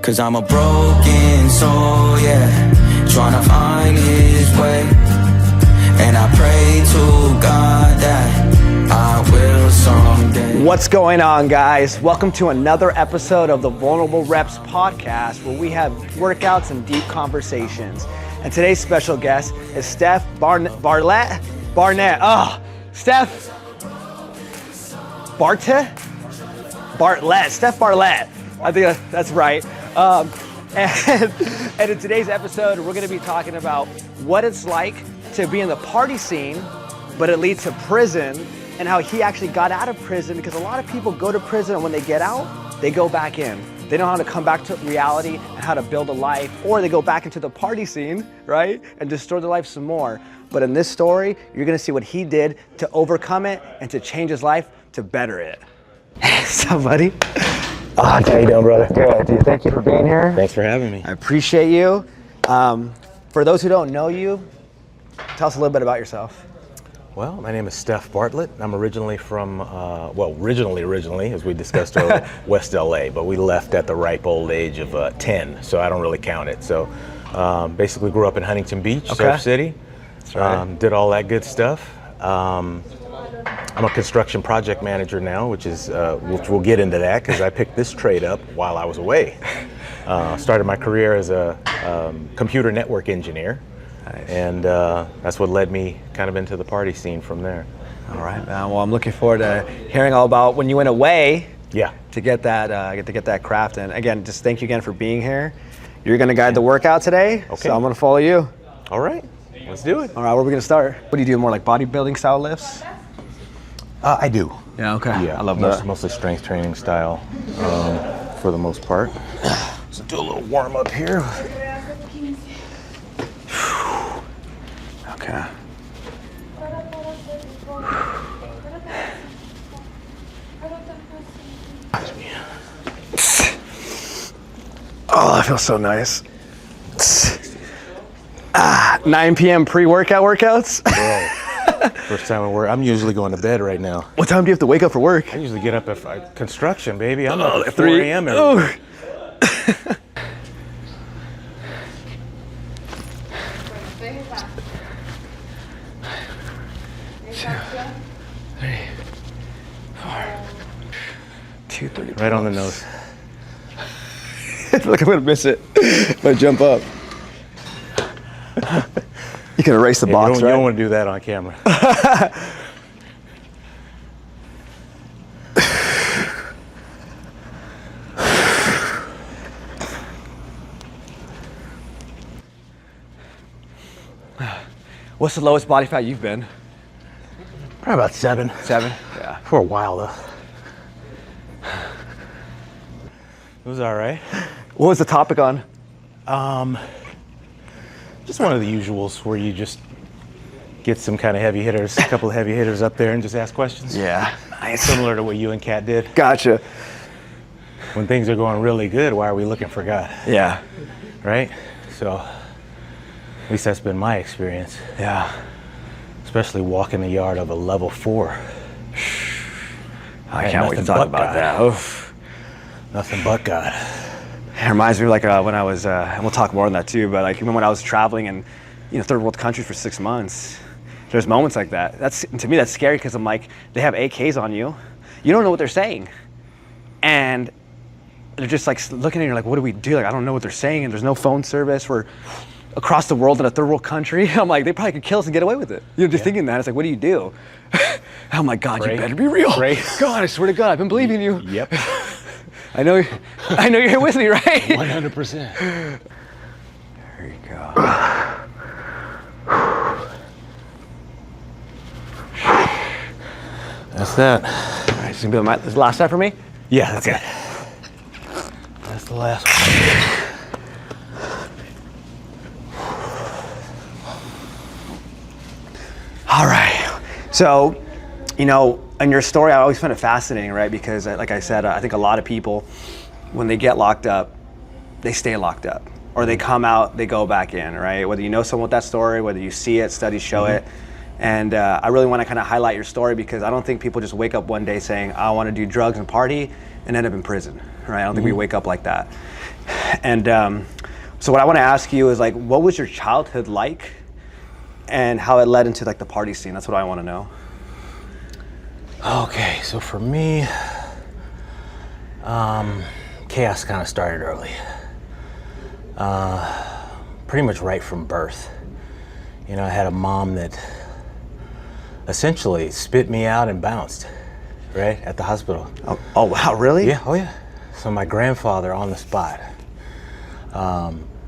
Cause I'm a broken soul, yeah, trying to find his way. And I pray to God that I will someday. What's going on, guys? Welcome to another episode of the Vulnerable Reps podcast, where we have workouts and deep conversations. And today's special guest is Steph Bartlett. Steph Bartlett. Steph Bartlett. I think that's right. And in today's episode, we're going to be talking about what it's like to be in the party scene, but it leads to prison, and how he actually got out of prison, because a lot of people go to prison and when they get out, they go back in. They know how to come back to reality and how to build a life, or they go back into the party scene, right? And destroy their life some more. But in this story, you're gonna see what he did to overcome it and to change his life to better it. What's up, buddy? How you doing, brother? Good, dude. Thank you for being here. Thanks for having me. I appreciate you. For those who don't know you, tell us a little bit about yourself. Well, my name is Steph Bartlett. I'm originally from, originally, as we discussed earlier, West LA, but we left at the ripe old age of 10, so I don't really count it. So basically grew up in Huntington Beach, Surf City. That's right. Did all that good stuff. I'm a construction project manager now, which we'll get into that because I picked this trade up while I was away. Started my career as a computer network engineer. Nice. And that's what led me kind of into the party scene from there. All right, well, I'm looking forward to hearing all about when you went away. Yeah. To get that craft. And again, just thank you again for being here. You're going to guide the workout today, okay. So I'm going to follow you. All right, let's do it. All right, where are we going to start? What do you do, more like bodybuilding style lifts? I do. Yeah, okay. Yeah, I love that. Mostly strength training style for the most part. Let's do a little warm up here. Okay. Oh, that feels so nice. 9 p.m. pre-workout workouts? Bro, first time I work. I'm usually going to bed right now. What time do you have to wake up for work? I usually get up at construction, baby. I'm up at 3 a.m. Oh. 2:30. Right on the nose. I feel like I'm gonna miss it if I jump up. You can erase the box, You right? don't want to do that on camera. What's the lowest body fat you've been? Probably about 7. 7? Yeah. For a while, though. It was all right. What was the topic on? Just one of the usuals where you just get some kind of heavy hitters, a couple of heavy hitters up there and just ask questions. Yeah. Nice. Similar to what you and Kat did. Gotcha. When things are going really good, why are we looking for God? Yeah. Right? So, at least that's been my experience. Yeah. Especially walking the yard of a level 4. I can't wait to talk about that. Oof. Nothing but God. It reminds me of when I was, and we'll talk more on that too, but like even when I was traveling in, third world countries for 6 months, there's moments like that. To me, that's scary because I'm like, they have AKs on you. You don't know what they're saying. And they're just like looking at you like, what do we do? Like, I don't know what they're saying, and there's no phone service. We're across the world in a third world country. I'm like, they probably could kill us and get away with it. Just thinking that, it's like, what do you do? I'm like, God, you better be real. Pray. God, I swear to God, I've been believing you. Yep. I know you're here with me, right? 100%. There you go. That's that. All right, so this is the last step for me? Yeah, that's it. That's the last one. All right. So, in your story, I always find it fascinating, right? Because, like I said, I think a lot of people, when they get locked up, they stay locked up. Or they come out, they go back in, right? Whether you know someone with that story, whether you see it, studies show it. And I really want to kind of highlight your story because I don't think people just wake up one day saying, I want to do drugs and party and end up in prison, right? I don't think we wake up like that. And so what I want to ask you is, like, what was your childhood like, and how it led into like the party scene? That's what I want to know. Okay, so for me, chaos kind of started early. Pretty much right from birth. You know, I had a mom that essentially spit me out and bounced, right, at the hospital. Oh wow, really? Yeah, oh yeah. So my grandfather on the spot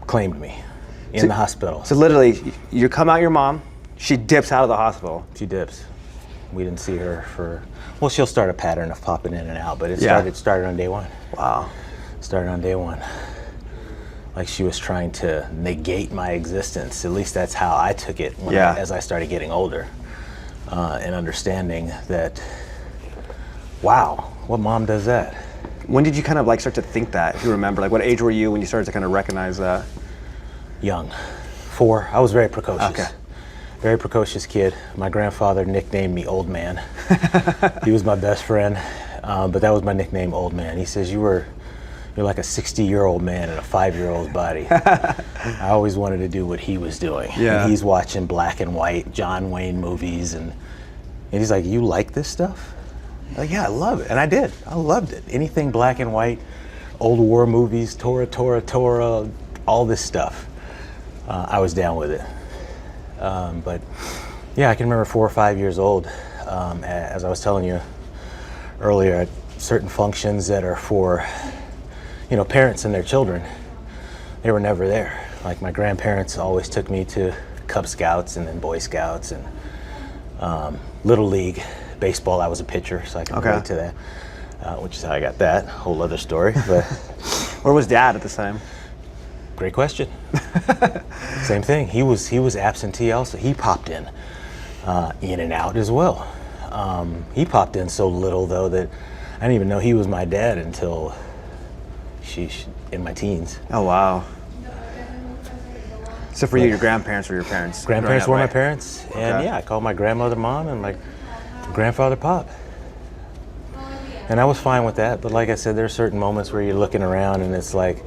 claimed me in the hospital. So literally, you come out your mom, she dips out of the hospital. She dips. We didn't see her for, well, she'll start a pattern of popping in and out, but it started on day one. Wow. Started on day one. Like she was trying to negate my existence. At least that's how I took it as I started getting older, and understanding that, wow, what mom does that? When did you kind of like start to think that? If you remember, like what age were you when you started to kind of recognize that? Young, 4. I was very precocious. Okay. Very precocious kid. My grandfather nicknamed me Old Man. He was my best friend, but that was my nickname, Old Man. He says, you're like a 60-year-old man in a 5-year-old's body. I always wanted to do what he was doing. Yeah. And he's watching black and white John Wayne movies, and he's like, you like this stuff? I'm like, yeah, I love it. And I did. I loved it. Anything black and white, old war movies, Torah, all this stuff. I was down with it. But yeah, I can remember 4 or 5 years old, as I was telling you earlier, at certain functions that are for, parents and their children, they were never there. Like my grandparents always took me to Cub Scouts and then Boy Scouts and Little League baseball. I was a pitcher, so I can relate to that, which is how I got that. Whole other story. But where was Dad at this time? Great question. Same thing. He was absentee also. He popped in and out as well. He popped in so little though that I didn't even know he was my dad until in my teens. Oh wow. So for you, your grandparents were your parents? Grandparents were my parents, and I called my grandmother Mom and my grandfather Pop. And I was fine with that, but like I said, there are certain moments where you're looking around and it's like,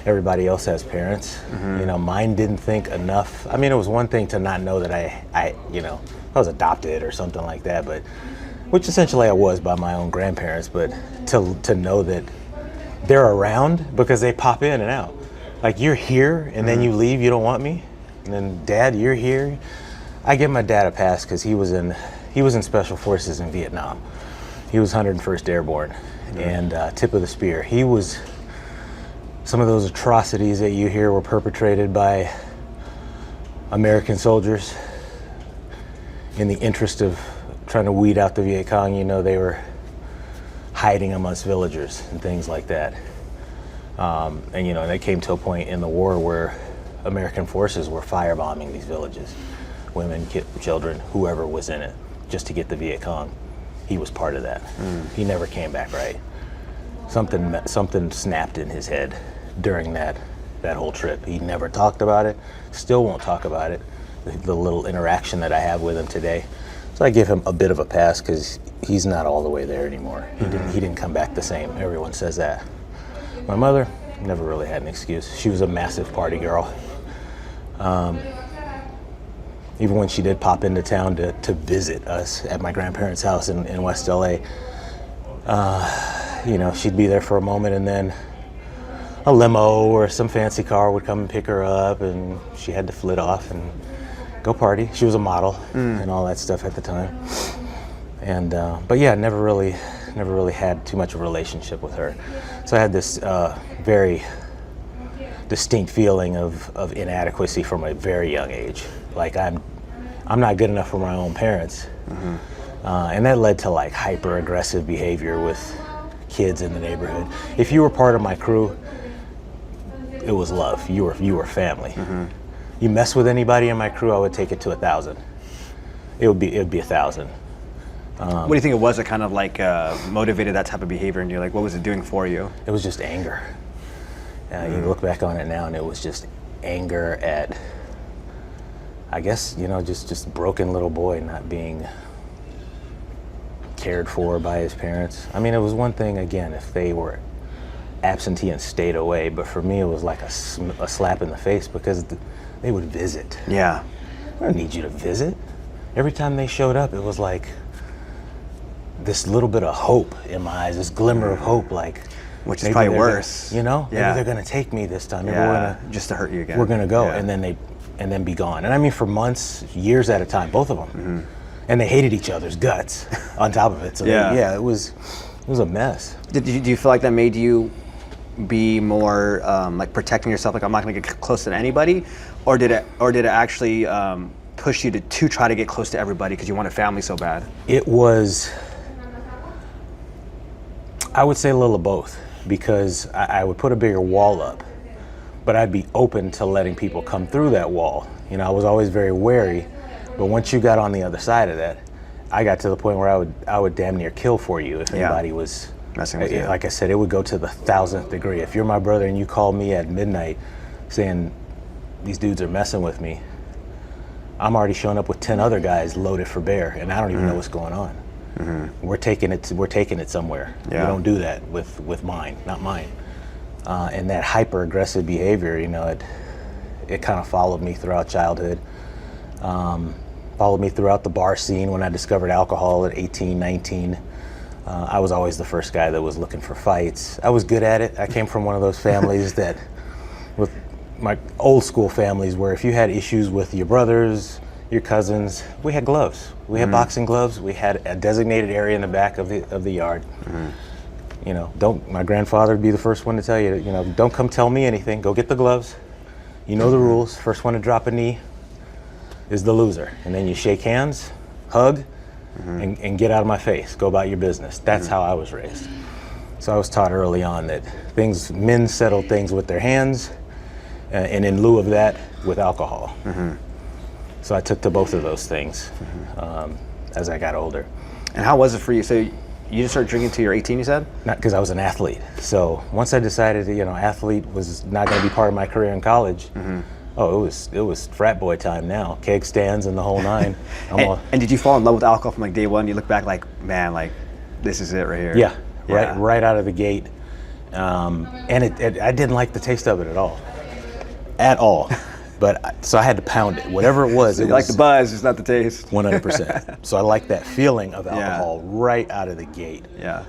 everybody else has parents. Mine didn't think enough. I mean, it was one thing to not know that I was adopted or something like that, but which essentially I was by my own grandparents, but to know that they're around because they pop in and out. Like you're here and then you leave, you don't want me, and then Dad, you're here. I give my dad a pass because he was in Special Forces in Vietnam. He was 101st Airborne and tip of the spear. He was. Some of those atrocities that you hear were perpetrated by American soldiers in the interest of trying to weed out the Viet Cong. They were hiding amongst villagers and things like that. And they came to a point in the war where American forces were firebombing these villages, women, children, whoever was in it, just to get the Viet Cong. He was part of that. He never came back right. Something snapped in his head during that whole trip. He never talked about it, still won't talk about it, the little interaction that I have with him today. So I give him a bit of a pass because he's not all the way there anymore. He didn't come back the same. Everyone says that. My mother never really had an excuse. She was a massive party girl. Even when she did pop into town to visit us at my grandparents' house in West LA, she'd be there for a moment and then a limo or some fancy car would come and pick her up and she had to flit off and go party. She was a model and all that stuff at the time. And, but yeah, never really had too much of a relationship with her. So I had this very distinct feeling of inadequacy from a very young age. Like I'm not good enough for my own parents. And that led to like hyper aggressive behavior with kids in the neighborhood. If you were part of my crew, it was love. You were family. You mess with anybody in my crew, I would take it to 1,000. It would be 1,000. What do you think it was that kind of like motivated that type of behavior in you? Like, what was it doing for you? It was just anger. You look back on it now, and it was just anger at, I guess, just broken little boy not being cared for by his parents. I mean, it was one thing, again, if they were absentee and stayed away, but for me it was like a slap in the face because they would visit. Yeah. I don't need you to visit. Every time they showed up, it was like this little bit of hope in my eyes, this glimmer of hope, like, which is probably worse. You know, maybe Yeah. they're gonna take me this time. Maybe Just to hurt you again. we're gonna go, Yeah. and then be gone. And I mean, for months, years at a time, both of them. And they hated each other's guts on top of it. So it was a mess. Do you feel like that made you be more like protecting yourself? Like, I'm not going to get close to anybody, or did it actually push you to try to get close to everybody because you want a family so bad? It was, I would say a little of both, because I would put a bigger wall up, but I'd be open to letting people come through that wall. You know, I was always very wary, but once you got on the other side of that, I got to the point where I would damn near kill for you if anybody was messing with you. Like I said, it would go to the 1000th degree. If you're my brother and you call me at midnight saying these dudes are messing with me, I'm already showing up with 10 other guys loaded for bear, and I don't even know what's going on. We're taking it somewhere. Yeah. You don't do that with mine, not mine. And that hyper aggressive behavior, you know, it kind of followed me throughout childhood. Followed me throughout the bar scene when I discovered alcohol at 18, 19. I was always the first guy that was looking for fights. I was good at it. I came from one of those families that, with my old school families, where if you had issues with your brothers, your cousins, we had gloves. We had boxing gloves. We had a designated area in the back of the yard. You know, my grandfather would be the first one to tell you, you know, don't come tell me anything. Go get the gloves. You know the rules. First one to drop a knee is the loser. And then you shake hands, hug, and get out of my face. Go about your business. That's how I was raised. So I was taught early on that men settle things with their hands, and in lieu of that, with alcohol. So I took to both of those things as I got older. And how was it for you? So you just started drinking till you're 18, you said? Not because I was an athlete. So once I decided that, you know, athlete was not going to be part of my career in college, it was frat boy time now. Keg stands and the whole nine. And did you fall in love with alcohol from like day one? You look back like, man, like this is it right here. Yeah. Right out of the gate. And I didn't like the taste of it at all. But so I had to pound it, whatever it was. So you like the buzz, it's not the taste. 100%. So I like that feeling of alcohol right out of the gate. Yeah.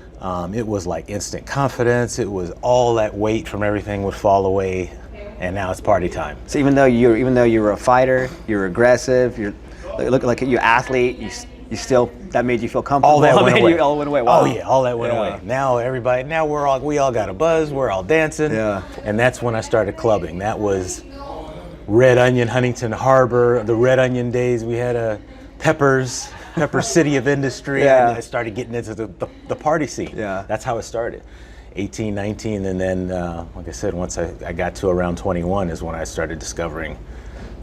It was like instant confidence. It was all that weight from everything would fall away, and now it's party time. So even though you were a fighter, you're aggressive, you look like you're an athlete, you still, that made you feel comfortable. All that went away. All went away. Wow. Oh yeah, all that went away. Now we all got a buzz. We're all dancing. Yeah. And that's when I started clubbing. That was Red Onion, Huntington Harbor, the Red Onion days. We had a Pepper City of Industry. Yeah. And I started getting into the party scene. Yeah. That's how it started. 18, 19, and then, like I said, once I got to around 21 is when I started discovering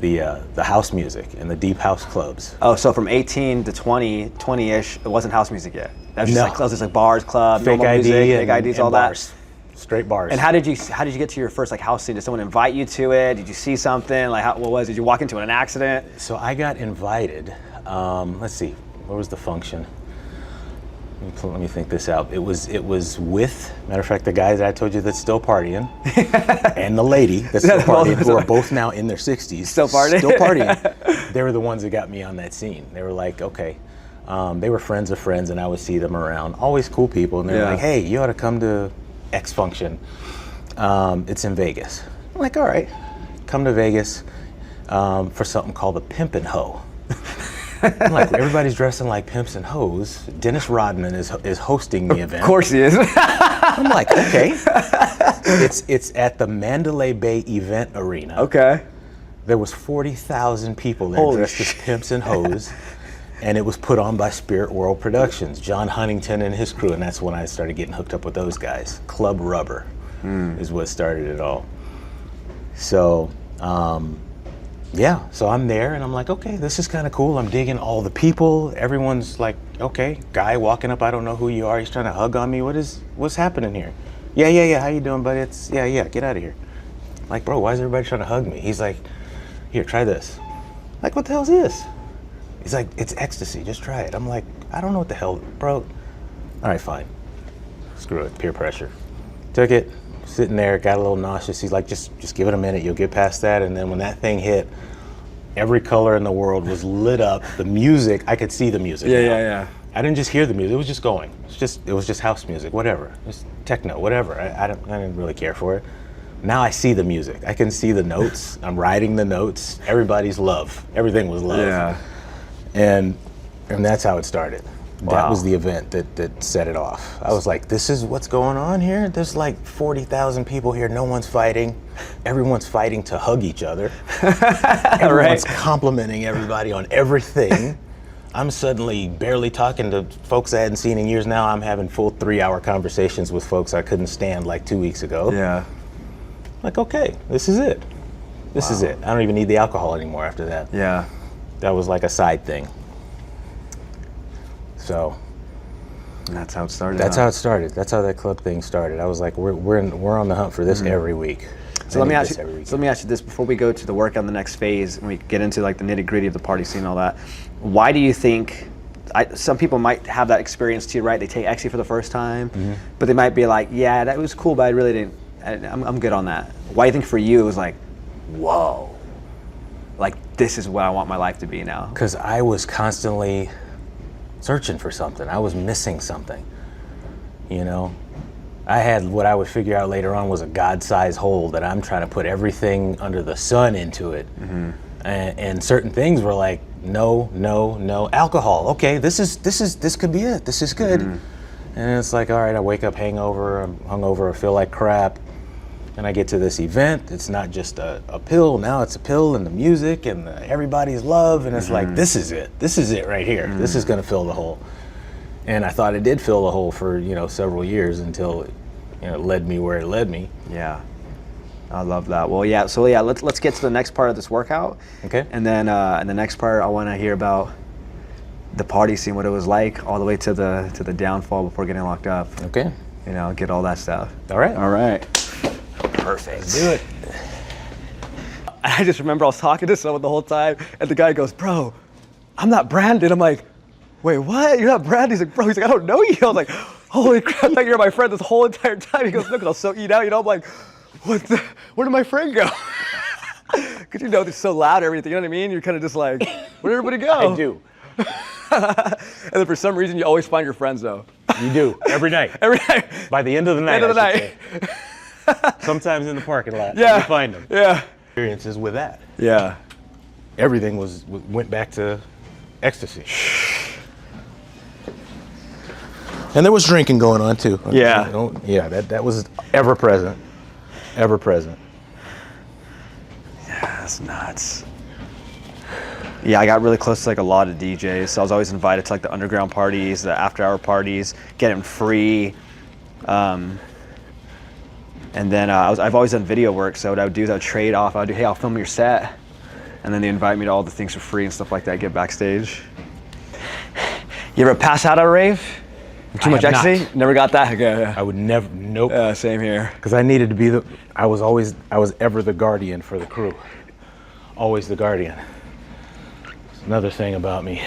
the house music and the deep house clubs. Oh, so from 18 to 20-ish, it wasn't house music yet. That was just No. like clubs, just like bars, club, Fake normal ID, music, and, fake IDs, and all bars. that. Straight bars. And how did you get to your first like house scene? Did someone invite you to it? Did you see something? Like what was it? Did you walk into an accident? So I got invited. Let's see, where was the function? Let me think this out. It was with, matter of fact, the guys that I told you that's still partying, and the lady that's still partying, who are both now in their 60s. Still partying? Still partying. They were the ones that got me on that scene. They were like, okay. They were friends of friends, and I would see them around. Always cool people, and they're like, hey, you ought to come to X function. It's in Vegas. I'm like, all right. Come to Vegas for something called the Pimpin' Hoe. I'm like, everybody's dressing like pimps and hoes. Dennis Rodman is hosting the event. Of course he is. I'm like, okay. It's at the Mandalay Bay Event Arena. Okay. There was 40,000 people there Holy dressed as pimps and hoes, and it was put on by Spirit World Productions, John Huntington and his crew, and that's when I started getting hooked up with those guys. Club Rubber is what started it all. So, so I'm there, and I'm like, okay, this is kind of cool. I'm digging all the people. Everyone's like, okay, guy walking up, I don't know who you are. He's trying to hug on me. What's happening here? Yeah. How you doing, buddy? It's get out of here. I'm like, bro, why is everybody trying to hug me? He's like, here, try this. I'm like, what the hell is this? He's like, it's ecstasy. Just try it. I'm like, I don't know what the hell, bro. All right, fine. Screw it. Peer pressure. Took it. sitting there, got a little nauseous. He's like, just give it a minute, you'll get past that. And then when that thing hit, every color in the world was lit up. The music, I could see the music. Yeah. I didn't just hear the music, it was just going. It was just house music, whatever. Just techno, whatever. I didn't really care for it. Now I see the music. I can see the notes. I'm writing the notes. Everybody's love. Everything was love. Yeah. And that's how it started. Wow. That was the event that set it off. I was like, this is what's going on here? There's like 40,000 people here. No one's fighting. Everyone's fighting to hug each other. Everyone's complimenting everybody on everything. I'm suddenly barely talking to folks I hadn't seen in years. Now I'm having full 3-hour conversations with folks I couldn't stand like 2 weeks ago. Yeah. Like, okay, this is it. This is it. I don't even need the alcohol anymore after that. Yeah. That was like a side thing. So. And that's how it started. That's how it started. That's how that club thing started. I was like, we're on the hunt for this every week. So let me ask you this before we go to the work on the next phase and we get into like the nitty gritty of the party scene and all that. Why do you think? Some people might have that experience too, right? They take ecstasy for the first time, but they might be like, yeah, that was cool, but I really didn't. I'm good on that. Why do you think for you it was like, whoa, like this is what I want my life to be now? Because I was constantly searching for something. I was missing something, you know? I had what I would figure out later on was a God-sized hole that I'm trying to put everything under the sun into it. And certain things were like, no. Alcohol, okay, this could be it. This is good. And it's like, all right, I wake up I'm hungover, I feel like crap. And I get to this event, it's not just a pill, now it's a pill and the music and everybody's love, and it's like, this is it right here. This is gonna fill the hole. And I thought it did fill the hole for, several years until it led me where it led me. Yeah, I love that. Well, yeah, so yeah, let's get to the next part of this workout. Okay. And then in the next part, I wanna hear about the party scene, what it was like all the way to the downfall before getting locked up. Okay. Get all that stuff. All right. Perfect. Let's do it. I just remember I was talking to someone the whole time, and the guy goes, bro, I'm not Brandon. I'm like, wait, what? You're not Brandon? He's like, bro, I don't know you. I was like, holy crap, I thought you were my friend this whole entire time. He goes, look, I was so eat out. I'm like, where did my friend go? Because they're so loud and everything, you know what I mean? You're kind of just like, where'd everybody go? I do. And then for some reason, you always find your friends, though. You do, every night. Every night. By the end of the night. Sometimes in the parking lot. Yeah. You find them. Yeah. Experiences with that. Yeah. Everything went back to ecstasy. And there was drinking going on too. Yeah. Yeah, that was ever present. Ever present. Yeah, that's nuts. Yeah, I got really close to like a lot of DJs, so I was always invited to like the underground parties, the after-hour parties, getting free. And then I've always done video work, so what I would do is I would trade off. I would do, hey, I'll film your set. And then they invite me to all the things for free and stuff like that, get backstage. You ever pass out at a rave? Too much ecstasy? Not. Never got that? Okay, yeah. I would never, nope. Yeah, same here. Because I needed to be I was ever the guardian for the crew. Always the guardian. It's another thing about me.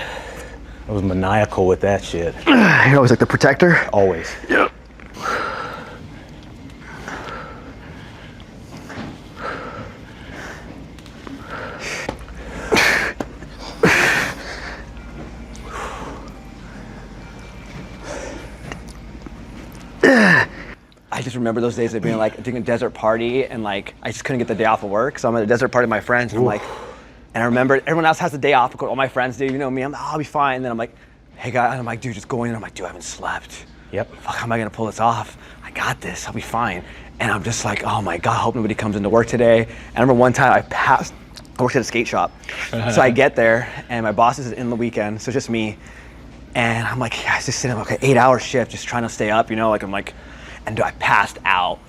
I was maniacal with that shit. You're always like the protector? Always. Yep. I just remember those days of being like doing a desert party and like I just couldn't get the day off of work, so I'm at a desert party with my friends and I'm like, and I remember everyone else has the day off, all my friends do, me, I'll be fine. And then I'm like, hey guys, and I'm like, dude, just go in. And I'm like, dude, I haven't slept. Yep. Fuck, how am I gonna pull this off? I got this, I'll be fine. And I'm just like, oh my God, I hope nobody comes into work today. And I remember one time I worked at a skate shop. So I get there and my boss is in the weekend, so it's just me. And I'm like, yeah, I was just sitting like an 8-hour shift, just trying to stay up, like I'm like, and dude, I passed out.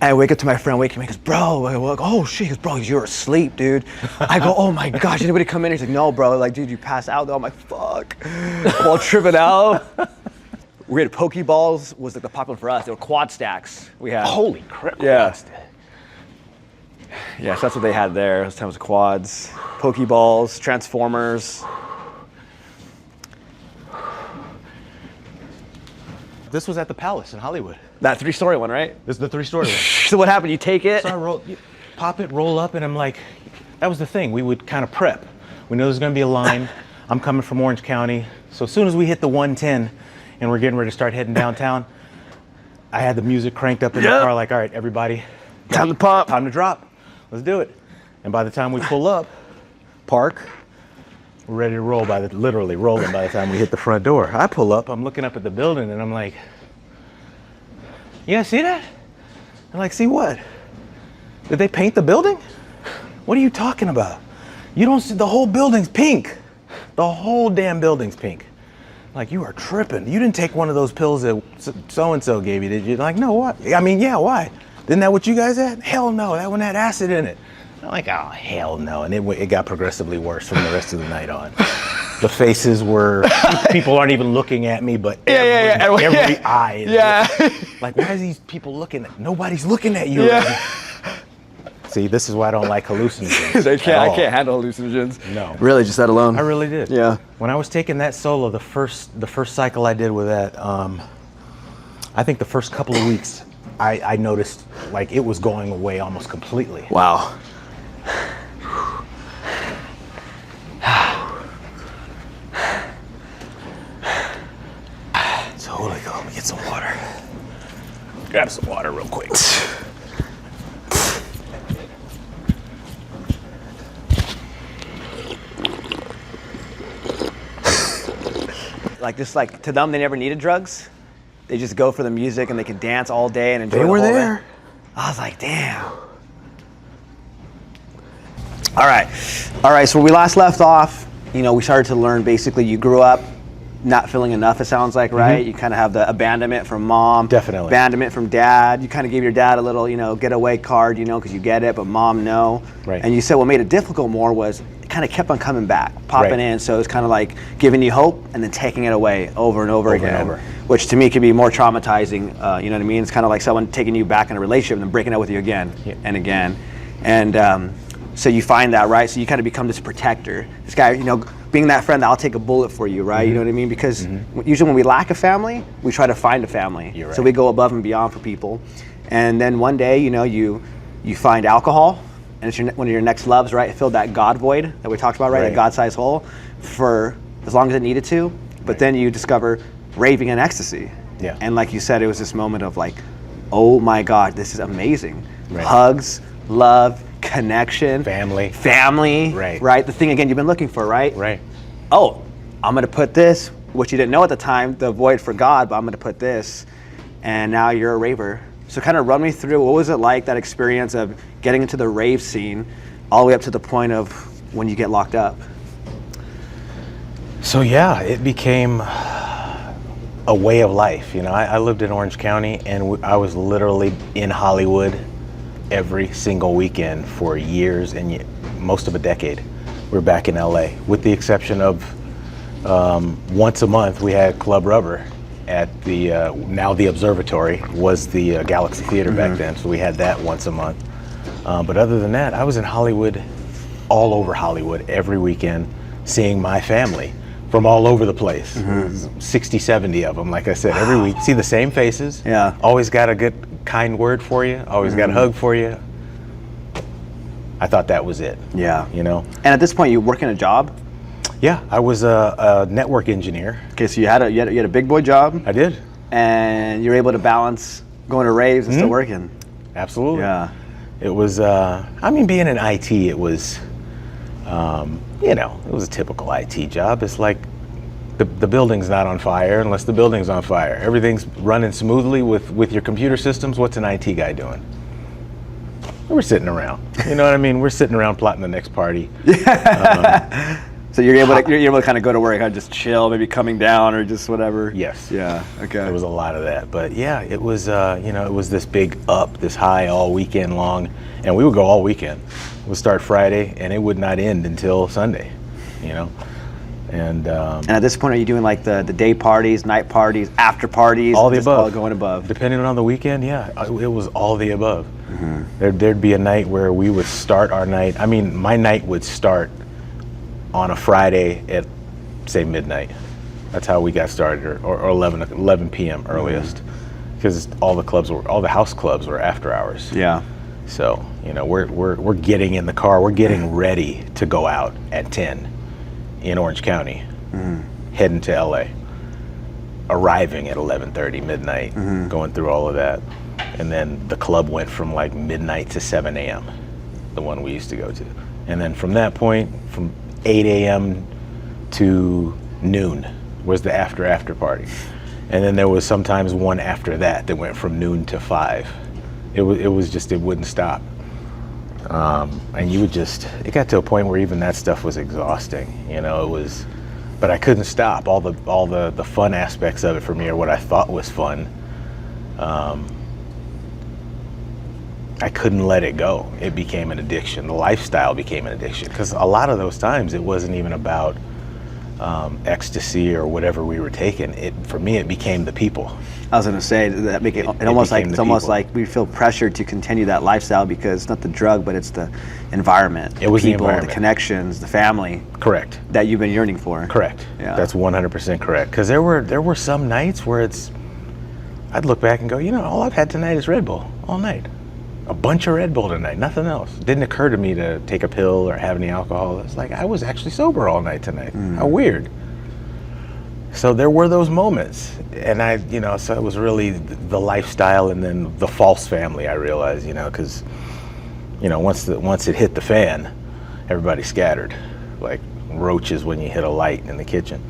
And I wake up to my friend, waking me, he goes, bro, I go, oh shit, he goes, bro, you're asleep, dude. I go, oh my gosh, anybody come in? He's like, no, bro, like, dude, you passed out though. I'm like, fuck. While tripping out. We had Pokeballs, was like the popular for us. They were quad stacks we had. Holy crap. Yeah. Yeah, so that's what they had there. Those times of quads, Pokeballs, Transformers. This was at the Palace in Hollywood. That 3-story one, right? This is the 3-story one. So what happened? You take it? So pop it, roll up, and I'm like, that was the thing. We would kind of prep. We know there's going to be a line. I'm coming from Orange County. So as soon as we hit the 110 and we're getting ready to start heading downtown, I had the music cranked up in the car, like, all right, everybody. Time to pop. Time to drop. Let's do it. And by the time we pull up, park, we're ready to roll literally rolling by the time we hit the front door. I pull up, I'm looking up at the building, and I'm like, you guys see that? I'm like, see what? Did they paint the building? What are you talking about? You don't see, the whole building's pink. The whole damn building's pink. Like, you are tripping. You didn't take one of those pills that so-and-so gave you, did you? Like, no, what? I mean, yeah, why? Isn't that what you guys had? Hell no, that one had acid in it. I'm like, oh, hell no. And it got progressively worse from the rest of the night on. The faces were, people aren't even looking at me, but every eye. Yeah. Like, why are these people looking at, nobody's looking at you. Yeah. See, this is why I don't like hallucinogens. I can't handle hallucinogens. No. Really, just that alone? I really did. Yeah. When I was taking that solo, the first cycle I did with that, I think the first couple of weeks, I noticed like it was going away almost completely. Wow. So holy go, let me get some water. Grab some water real quick. Like to them, they never needed drugs. They just go for the music and they can dance all day and enjoy They the were whole there. day. I was like, damn. All right. So when we last left off, we started to learn basically you grew up not feeling enough, it sounds like, right? Mm-hmm. You kind of have the abandonment from mom. Definitely. Abandonment from dad. You kind of gave your dad a little, getaway card, because you get it, but mom, no. Right. And you said what made it difficult more was it kind of kept on coming back, popping in. So it's kind of like giving you hope and then taking it away over and over again. And over. Which to me can be more traumatizing, you know what I mean? It's kind of like someone taking you back in a relationship and then breaking up with you again and again. And so you find that, right? So you kind of become this protector. This guy, being that friend that I'll take a bullet for you, right? Mm-hmm. You know what I mean? Because usually when we lack a family, we try to find a family. You're right. So we go above and beyond for people. And then one day, you find alcohol, and it's one of your next loves, right? It filled that God void that we talked about, right? That God-sized hole for as long as it needed to. But then you discover raving and ecstasy. Yeah. And like you said, it was this moment of like, oh my God, this is amazing. Right. Hugs, love, connection, family, right? The thing again you've been looking for, right? Oh, I'm gonna put this, which you didn't know at the time, the void for God, but I'm gonna put this, and now you're a raver. So kind of run me through, what was it like, that experience of getting into the rave scene all the way up to the point of when you get locked up? So yeah, it became a way of life. I lived in Orange County, and I was literally in Hollywood every single weekend for years and most of a decade. We're back in LA, with the exception of once a month we had Club Rubber at the now the Observatory, was the Galaxy Theater back then, so we had that once a month. But other than that, I was in Hollywood, all over Hollywood every weekend, seeing my family from all over the place. 60, 70 of them, like I said, every week. See the same faces. Yeah. Always got a good, kind word for you. Always got a hug for you. I thought that was it. Yeah. And at this point, you working a job? Yeah, I was a network engineer. Okay, so you had a big boy job. I did. And you're able to balance going to raves and still working. Absolutely. Yeah. It was, being in IT, it was, it was a typical IT job. It's like the building's not on fire unless the building's on fire. Everything's running smoothly with your computer systems. What's an IT guy doing? We're sitting around. You know what I mean? We're sitting around plotting the next party. So you're able to kind of go to work, kind of just chill, maybe coming down or just whatever. Yes. Yeah. Okay. There was a lot of that, but yeah, it was it was this big up, this high all weekend long, and we would go all weekend. We'd start Friday, and it would not end until Sunday. And at this point, are you doing like the day parties, night parties, after parties? All the above. All going above. Depending on the weekend, yeah, it was all the above. There'd be a night where we would start our night. My night would start on a Friday at, say, midnight. That's how we got started, or 11 p.m. earliest, because all the house clubs were after hours. Yeah. So, we're getting in the car, we're getting ready to go out at 10 in Orange County, heading to LA, arriving at 11:30, midnight, going through all of that. And then the club went from like midnight to 7 a.m., the one we used to go to. And then from that point, from 8 a.m. to noon was the after party. And then there was sometimes one after that went from noon to 5. It wouldn't stop. And it got to a point where even that stuff was exhausting, but I couldn't stop. All the fun aspects of it for me, or what I thought was fun, I couldn't let it go. It became an addiction. The lifestyle became an addiction, because a lot of those times it wasn't even about ecstasy or whatever we were taking. For me, it became the people. I was going to say that it's almost like we feel pressured to continue that lifestyle because it's not the drug, but it's the environment. It was the people, the environment, the connections, the family. Correct. That you've been yearning for. Correct. Yeah. That's 100% correct. Because there were some nights where I'd look back and go, all I've had tonight is Red Bull all night. A bunch of Red Bull tonight, nothing else. It didn't occur to me to take a pill or have any alcohol. It's like I was actually sober all night tonight. How weird. So there were those moments, and so it was really the lifestyle, and then the false family, I realized, because, once it hit the fan, everybody scattered, like roaches when you hit a light in the kitchen.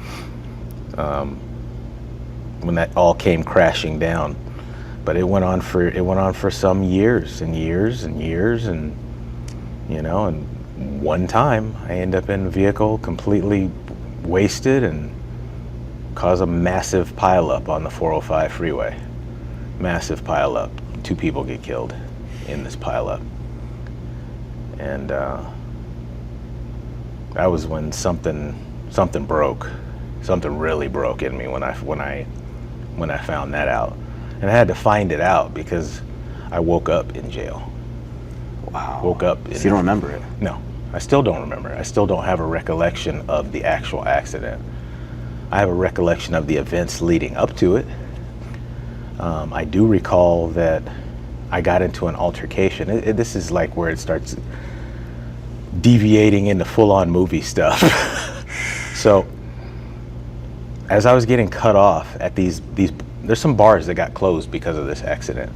When that all came crashing down, but it went on for some years and years and years, and, and one time I ended up in a vehicle completely wasted and cause a massive pileup on the 405 freeway. Massive pileup. 2 people get killed in this pileup. And that was when something broke. Something really broke in me when I found that out. And I had to find it out because I woke up in jail. Wow. Woke up. So you don't remember it? No, I still don't remember it. I still don't have a recollection of the actual accident. I have a recollection of the events leading up to it. I do recall that I got into an altercation. This is like where it starts deviating into full-on movie stuff. So, as I was getting cut off at these, there's some bars that got closed because of this accident,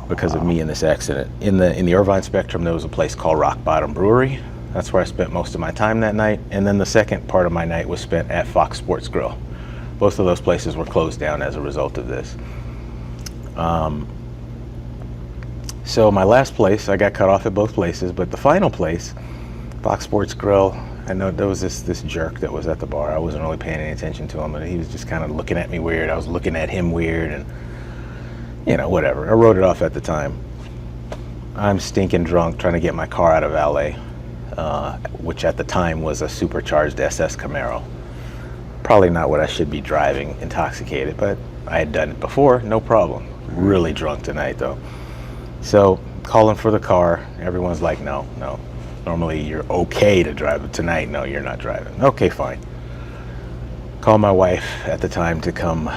because of me in this accident. In the Irvine Spectrum, there was a place called Rock Bottom Brewery. That's where I spent most of my time that night. And then the second part of my night was spent at Fox Sports Grill. Both of those places were closed down as a result of this. So my last place, I got cut off at both places, but the final place, Fox Sports Grill, I know there was this jerk that was at the bar. I wasn't really paying any attention to him, but he was just kind of looking at me weird. I was looking at him weird, and whatever. I wrote it off at the time. I'm stinking drunk trying to get my car out of valet. Which at the time was a supercharged SS Camaro. Probably not what I should be driving intoxicated, but I had done it before, no problem. Really drunk tonight though. So calling for the car, everyone's like, no. Normally you're okay to drive, but tonight, no, you're not driving. Okay, fine. Call my wife at the time to come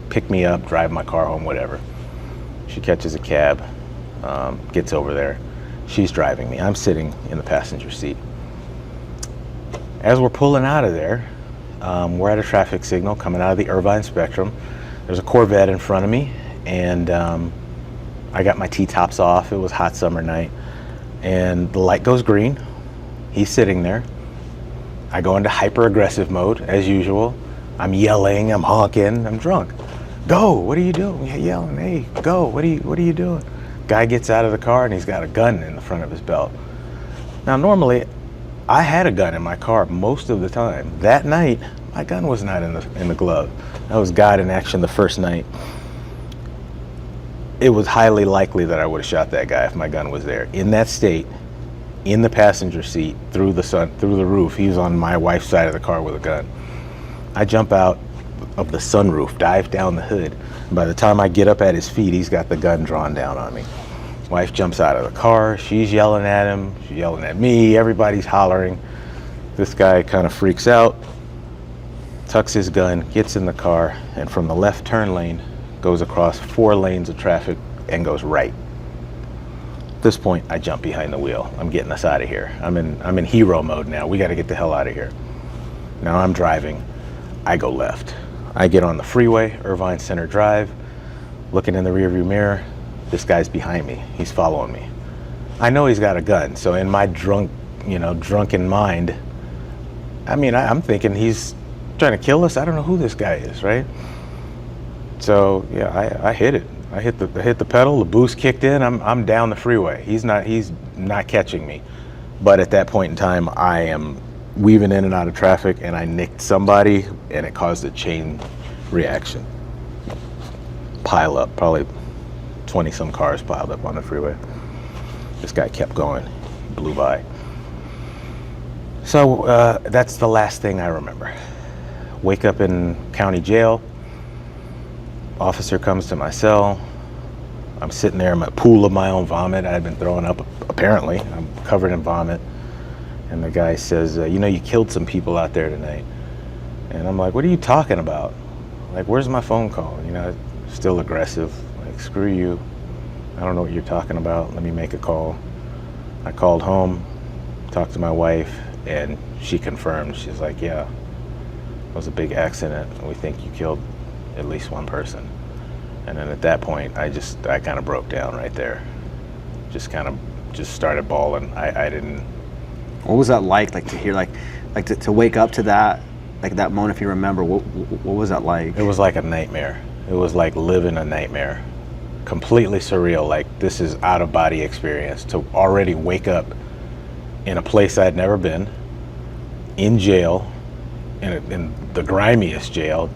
pick me up, drive my car home, whatever. She catches a cab, gets over there. She's driving me. I'm sitting in the passenger seat. As we're pulling out of there, we're at a traffic signal coming out of the Irvine Spectrum. There's a Corvette in front of me, and I got my T-tops off. It was a hot summer night, and the light goes green. He's sitting there. I go into hyper-aggressive mode, as usual. I'm yelling, I'm honking, I'm drunk. Go, what are you doing? Yeah, yelling, hey, go, what are you doing? Guy gets out of the car and he's got a gun in the front of his belt. Now normally, I had a gun in my car most of the time. That night, my gun was not in the glove. That was God in action the first night. It was highly likely that I would have shot that guy if my gun was there. In that state, in the passenger seat, through the roof, he was on my wife's side of the car with a gun. I jump out of the sunroof, dive down the hood. And by the time I get up at his feet, he's got the gun drawn down on me. Wife jumps out of the car, she's yelling at him, she's yelling at me, everybody's hollering. This guy kind of freaks out, tucks his gun, gets in the car, and from the left turn lane goes across 4 lanes of traffic and goes right. At this point, I jump behind the wheel. I'm getting us out of here. I'm in hero mode now. We got to get the hell out of here. Now I'm driving. I go left. I get on the freeway, Irvine Center Drive, looking in the rearview mirror. This guy's behind me. He's following me. I know he's got a gun, so in my drunken mind, I'm thinking he's trying to kill us. I don't know who this guy is, right? So yeah, I hit it. I hit the pedal. The boost kicked in. I'm down the freeway. He's not catching me. But at that point in time, I am weaving in and out of traffic, and I nicked somebody, and it caused a chain reaction. Pile up, probably 20 some cars piled up on the freeway. This guy kept going, blew by. So that's the last thing I remember. Wake up in county jail. Officer comes to my cell. I'm sitting there in my pool of my own vomit. I had been throwing up, apparently. I'm covered in vomit. And the guy says, you killed some people out there tonight. And I'm like, what are you talking about? Like, where's my phone call? Still aggressive. Like, screw you. I don't know what you're talking about. Let me make a call. I called home, talked to my wife, and she confirmed. She's like, yeah, it was a big accident. We think you killed at least one person. And then at that point, I kind of broke down right there. Just started bawling. I didn't. What was that like to hear, to wake up to that, that moment, if you remember, what was that like? It was like a nightmare. It was like living a nightmare. Completely surreal, like this is out of body experience to already wake up in a place I'd never been, in jail, in the grimiest jail,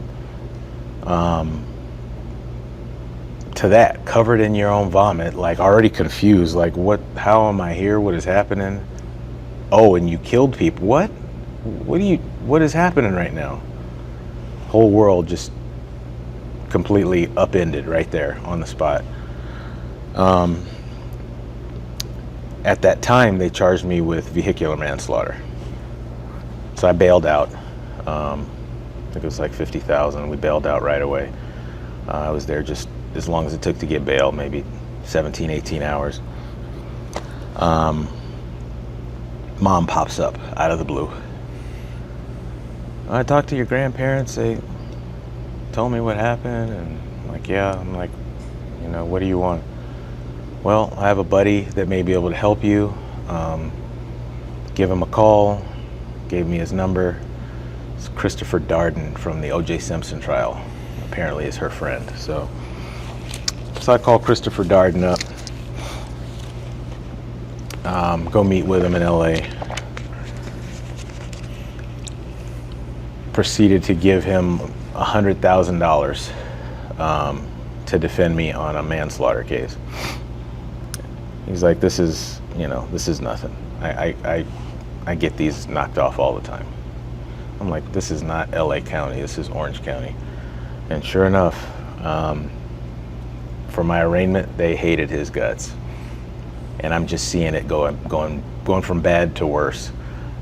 to that, covered in your own vomit, like already confused, like how am I here? What is happening? Oh, and you killed people. What is happening right now? Whole world just completely upended right there on the spot. At that time, they charged me with vehicular manslaughter. So I bailed out. I think it was like $50,000. We bailed out right away. I was there just as long as it took to get bail, maybe 17, 18 hours. Mom pops up out of the blue. I talked to your grandparents. They told me what happened, and I'm like, yeah. I'm like, what do you want? Well, I have a buddy that may be able to help you. Give him a call. Gave me his number. It's Christopher Darden from the O.J. Simpson trial. Apparently is her friend. So I called Christopher Darden up. Go meet with him in L.A. Proceeded to give him $100,000 to defend me on a manslaughter case. He's like, this is nothing. I get these knocked off all the time. I'm like, this is not LA County, this is Orange County. And sure enough, for my arraignment, they hated his guts. And I'm just seeing it going from bad to worse.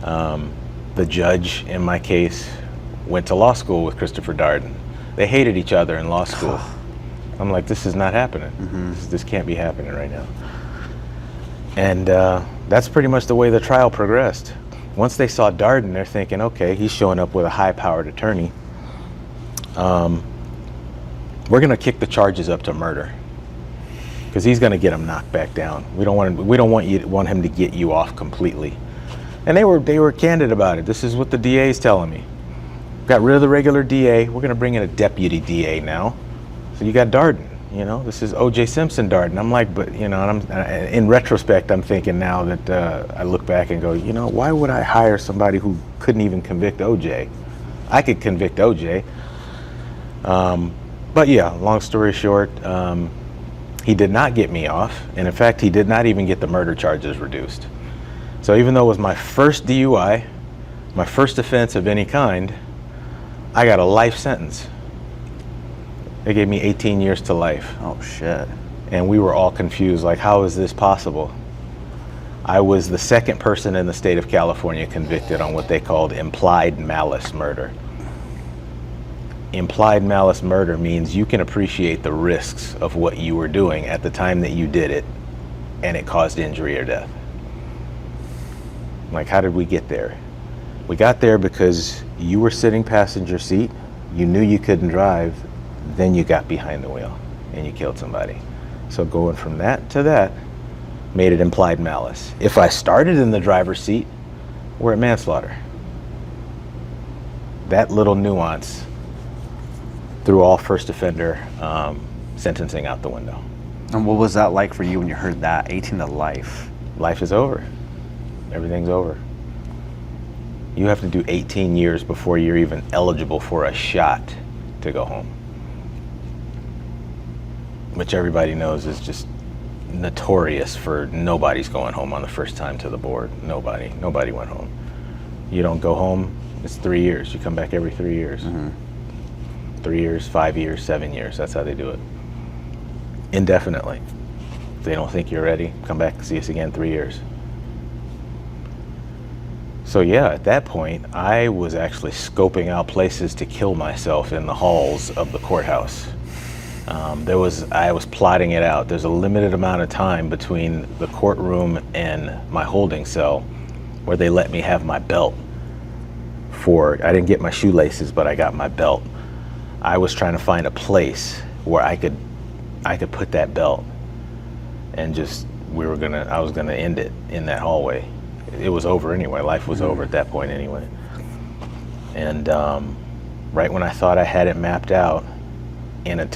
The judge in my case went to law school with Christopher Darden. They hated each other in law school. I'm like, this is not happening. Mm-hmm. This can't be happening right now. And that's pretty much the way the trial progressed. Once they saw Darden, they're thinking, okay, he's showing up with a high-powered attorney. We're going to kick the charges up to murder, because he's going to get him knocked back down. We don't want him to get you off completely. And they were candid about it. This is what the DA is telling me. Got rid of the regular DA. We're going to bring in a deputy DA now. So you got Darden. This is O.J. Simpson Darden. I'm like, but and in retrospect, I'm thinking now that I look back and go, why would I hire somebody who couldn't even convict O.J.? I could convict O.J. But yeah, long story short, he did not get me off, and in fact, he did not even get the murder charges reduced. So even though it was my first DUI, my first offense of any kind, I got a life sentence. They gave me 18 years to life. Oh, shit. And we were all confused, like, how is this possible? I was the second person in the state of California convicted on what they called implied malice murder. Implied malice murder means you can appreciate the risks of what you were doing at the time that you did it, and it caused injury or death. Like, how did we get there? We got there because you were sitting passenger seat, you knew you couldn't drive, then you got behind the wheel and you killed somebody. So going from that to that made it implied malice. If I started in the driver's seat, we're at manslaughter. That little nuance threw all first offender sentencing out the window. And what was that like for you when you heard that, 18 to life? Life is over. Everything's over. You have to do 18 years before you're even eligible for a shot to go home. Which everybody knows is just notorious for nobody's going home on the first time to the board. Nobody went home. You don't go home, it's 3 years. You come back every 3 years. 3 years, 5 years, 7 years, that's how they do it. Indefinitely. If they don't think you're ready, come back and see us again 3 years. So yeah, at that point, I was actually scoping out places to kill myself in the halls of the courthouse. I was plotting it out. There's a limited amount of time between the courtroom and my holding cell where they let me have my belt I didn't get my shoelaces, but I got my belt. I was trying to find a place where I could put that belt and just, I was gonna end it in that hallway. It was over anyway. Life was over at that point anyway. And right when I thought I had it mapped out, in an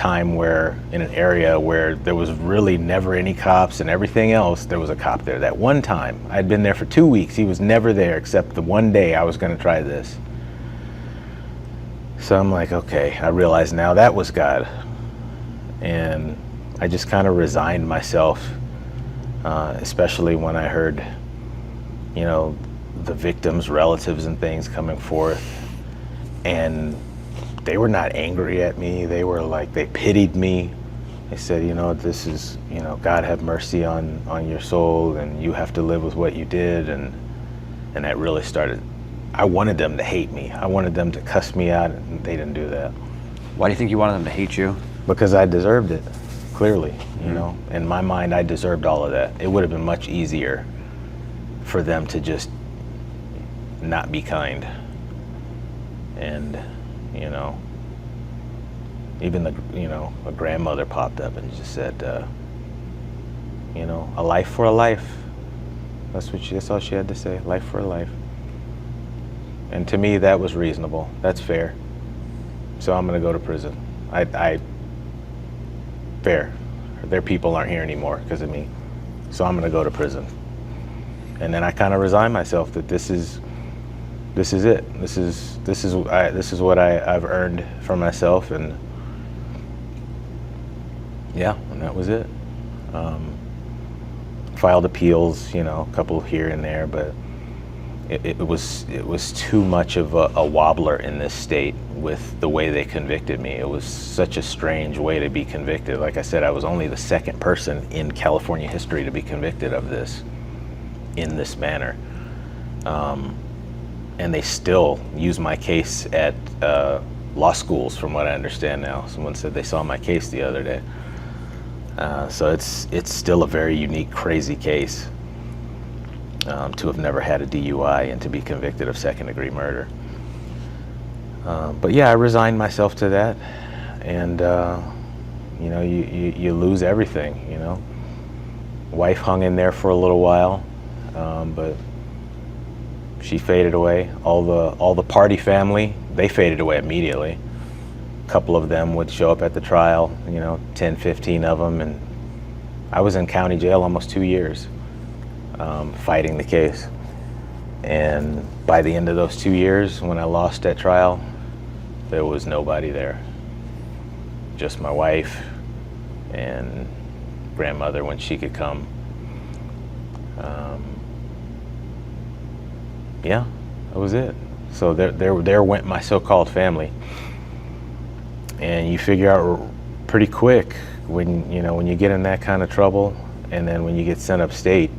area where there was really never any cops and everything else, there was a cop there. That one time, I'd been there for 2 weeks, he was never there except the one day I was gonna try this. So I'm like, okay, I realize now that was God. And I just kind of resigned myself, especially when I heard, the victims' relatives and things coming forth. And they were not angry at me. They were like, they pitied me. They said, this is, God have mercy on your soul, and you have to live with what you did. And that really started, I wanted them to hate me. I wanted them to cuss me out, and they didn't do that. Why do you think you wanted them to hate you? Because I deserved it, clearly. In my mind, I deserved all of that. It would have been much easier for them to just not be kind. And, even a grandmother popped up and just said, a life for a life. That's all she had to say, life for a life. And to me, that was reasonable. That's fair. So I'm gonna go to prison. Fair. Their people aren't here anymore because of me. So I'm gonna go to prison. And then I kind of resigned myself that this is it. This is what I've earned for myself, and yeah, and that was it. Filed appeals, a couple here and there, but it was too much of a wobbler in this state with the way they convicted me. It was such a strange way to be convicted. Like I said, I was only the second person in California history to be convicted of this in this manner. And they still use my case at law schools, from what I understand now. Someone said they saw my case the other day. So it's still a very unique, crazy case to have never had a DUI and to be convicted of second-degree murder. But yeah, I resigned myself to that, and you lose everything. Wife hung in there for a little while, but she faded away. All the party family, they faded away immediately. A couple of them would show up at the trial, 10, 15 of them, and I was in county jail almost 2 years fighting the case. And by the end of those 2 years, when I lost that trial, there was nobody there. Just my wife and grandmother when she could come. Yeah, that was it. So there went my so-called family. And you figure out pretty quick when you get in that kind of trouble, and then when you get sent upstate,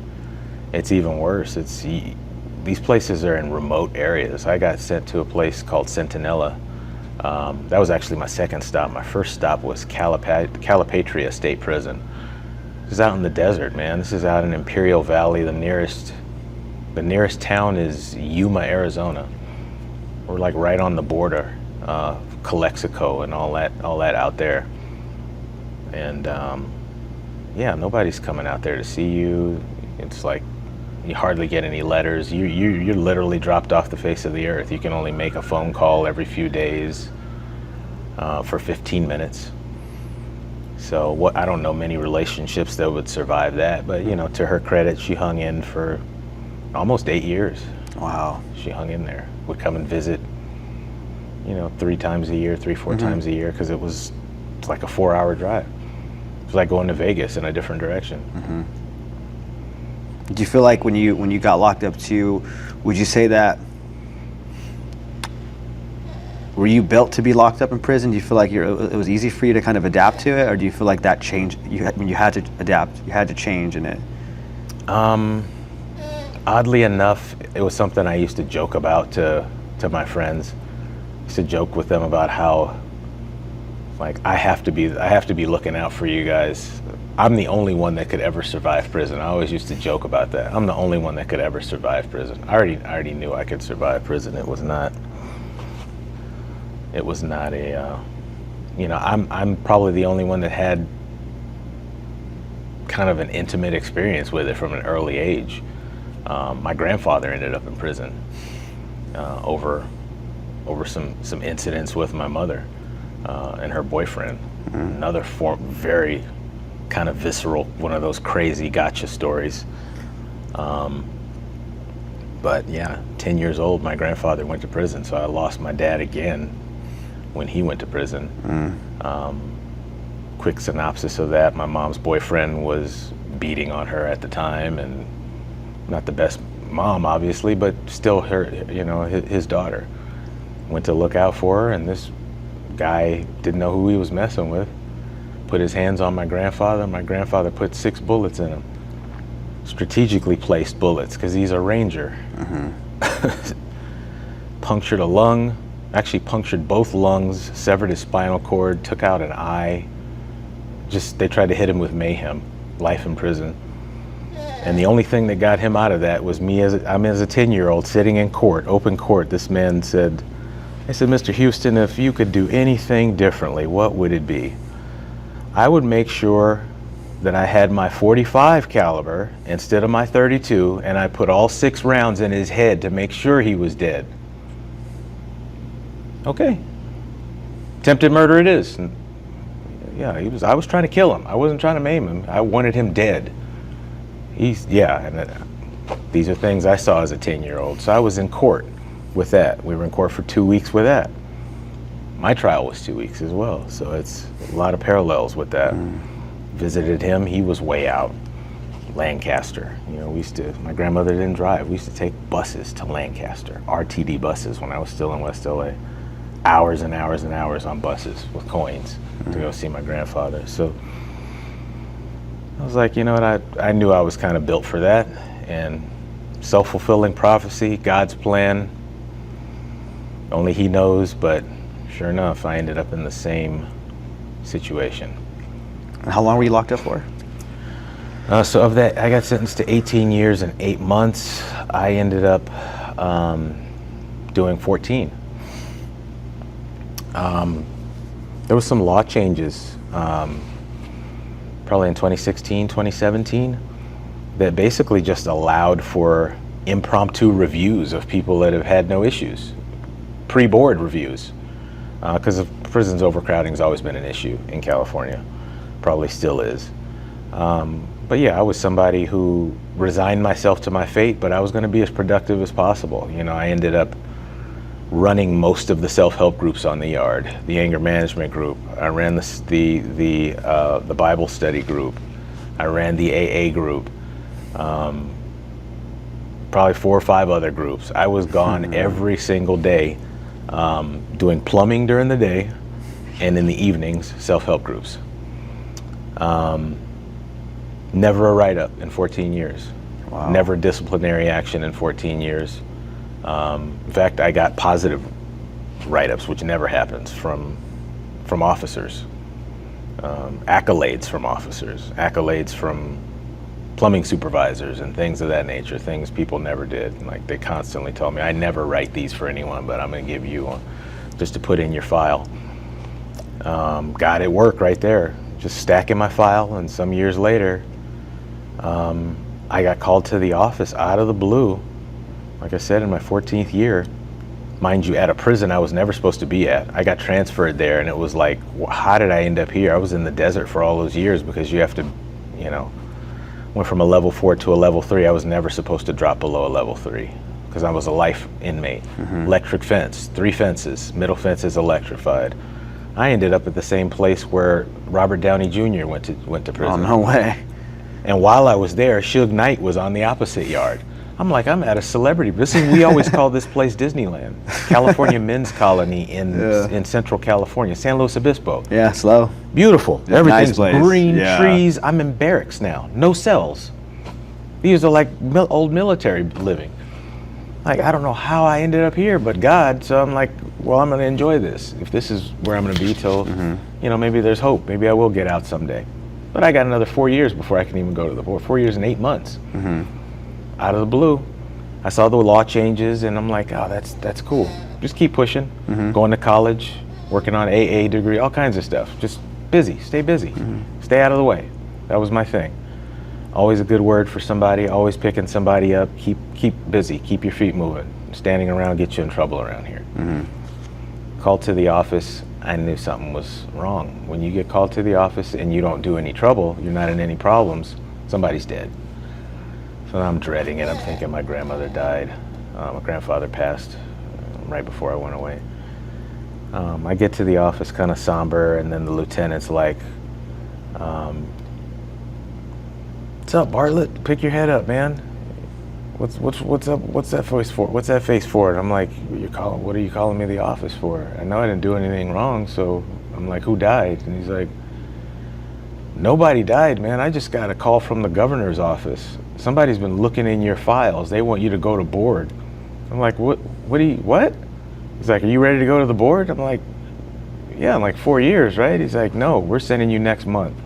it's even worse. These places are in remote areas. I got sent to a place called Centinela That was actually my second stop. My first stop was Calipatria State Prison. This is out in the desert, man. This is out in Imperial Valley. The nearest town is Yuma, Arizona. We're like right on the border, Calexico and all that out there. And yeah, nobody's coming out there to see you. It's like you hardly get any letters. You're literally dropped off the face of the earth. You can only make a phone call every few days for 15 minutes. So I don't know many relationships that would survive that, but you know, to her credit, she hung in for almost 8 years. Wow. She hung in there. Would come and visit, you know, 3 times a year, 3-4 times a year, because it's like a 4-hour drive. It was like going to Vegas in a different direction. Do you feel like when you got locked up too, would you say that, were you built to be locked up in prison? Do you feel like it was easy for you to kind of adapt to it, or do you feel like that changed? When you had to adapt, you had to change in it. Oddly enough, it was something I used to joke about to my friends. I used to joke with them about how, like, I have to be looking out for you guys. I'm the only one that could ever survive prison. I always used to joke about that. I'm the only one that could ever survive prison. I already knew I could survive prison. It was not a, you know, I'm probably the only one that had kind of an intimate experience with it from an early age. My grandfather ended up in prison over some incidents with my mother and her boyfriend. Another very kind of visceral, one of those crazy gotcha stories. But yeah, 10 years old, my grandfather went to prison, so I lost my dad again when he went to prison. Quick synopsis of that: my mom's boyfriend was beating on her at the time, and not the best mom, obviously, but still her, you know, his daughter. Went to look out for her, and this guy didn't know who he was messing with. Put his hands on my grandfather. My grandfather put 6 bullets in him. Strategically placed bullets, because he's a ranger. Punctured a lung, actually punctured both lungs, severed his spinal cord, took out an eye. They tried to hit him with mayhem, life in prison. And the only thing that got him out of that was me as a 10-year-old sitting in court, open court. This man said, Mr. Houston, if you could do anything differently, what would it be? I would make sure that I had my .45 caliber instead of my .32, and I put all 6 rounds in his head to make sure he was dead. Okay. Attempted murder it is. And yeah, I was trying to kill him. I wasn't trying to maim him. I wanted him dead. These are things I saw as a 10-year-old. So I was in court with that. We were in court for 2 weeks with that. My trial was 2 weeks as well, so it's a lot of parallels with that. Visited him, he was way out. Lancaster, you know, my grandmother didn't drive. We used to take buses to Lancaster, RTD buses when I was still in West LA. Hours and hours and hours on buses with coins to go see my grandfather. So I was like, you know what, I knew I was kind of built for that, and self-fulfilling prophecy, God's plan, only he knows, but sure enough, I ended up in the same situation. And how long were you locked up for? So of that, I got sentenced to 18 years and 8 months. I ended up doing 14. There was some law changes, probably in 2016, 2017, that basically just allowed for impromptu reviews of people that have had no issues, pre-board reviews, because prisons overcrowding has always been an issue in California, probably still is. But yeah, I was somebody who resigned myself to my fate, but I was going to be as productive as possible. You know, I ended up running most of the self-help groups on the yard, the anger management group. I ran the Bible study group. I ran the AA group. Probably 4 or 5 other groups. I was gone every single day, doing plumbing during the day, and in the evenings, self-help groups. Never a write-up in 14 years. Wow. Never disciplinary action in 14 years. In fact, I got positive write-ups, which never happens, from officers, accolades from officers, accolades from plumbing supervisors and things of that nature, things people never did. Like, they constantly told me, I never write these for anyone, but I'm gonna give you one just to put in your file. Got it work right there, just stacking my file, and some years later, I got called to the office out of the blue, like I said, in my 14th year. Mind you, at a prison I was never supposed to be at. I got transferred there, and it was like, how did I end up here? I was in the desert for all those years, because you have to, you know, went from a level 4 to a level 3. I was never supposed to drop below a level 3, because I was a life inmate. Electric fence, 3 fences, middle fence is electrified. I ended up at the same place where Robert Downey Jr. went to prison. Oh, no way. And while I was there, Suge Knight was on the opposite yard. I'm like, I'm at a celebrity. We always call this place Disneyland. California Men's Colony in Central California, San Luis Obispo. Yeah, slow. Beautiful. Yeah, Everything's nice place. green, Yeah. trees. I'm in barracks now. No cells. These are like old military living. Like, I don't know how I ended up here, but God. So I'm like, well, I'm going to enjoy this. If this is where I'm going to be till, you know, maybe there's hope. Maybe I will get out someday. But I got another 4 years before I can even go to the board. 4 years and 8 months. Out of the blue, I saw the law changes, and I'm like, oh, that's cool. Just keep pushing. Going to college, working on AA degree, all kinds of stuff. Just busy, stay busy. Stay out of the way. That was my thing. Always a good word for somebody, always picking somebody up. Keep busy, keep your feet moving. Standing around gets you in trouble around here. Called to the office, I knew something was wrong. When you get called to the office and you don't do any trouble, you're not in any problems, somebody's dead. So I'm dreading it. I'm thinking my grandmother died. My grandfather passed right before I went away. I get to the office kind of somber, and then the lieutenant's like, what's up, Bartlett? Pick your head up, man. What's up? What's that face for? What's that face for? And I'm like, what are you calling me to the office for? I know I didn't do anything wrong, so I'm like, who died? And he's like, nobody died, man. I just got a call from the governor's office. Somebody's been looking in your files. They want you to go to board. I'm like, what? He's like, are you ready to go to the board? I'm like, yeah, in like 4 years, right? He's like, no, we're sending you next month.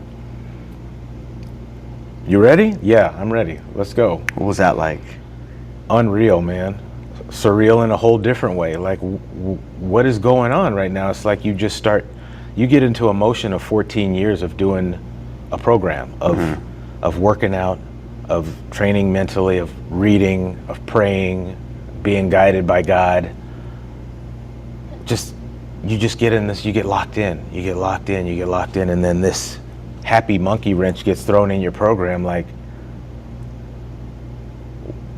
You ready? Yeah, I'm ready. Let's go. What was that like? Unreal, man. Surreal in a whole different way. Like, what is going on right now? It's like you get into a motion of 14 years of doing a program, of working out, of training mentally, of reading, of praying, being guided by God. You just get in this, you get locked in, and then this happy monkey wrench gets thrown in your program. Like,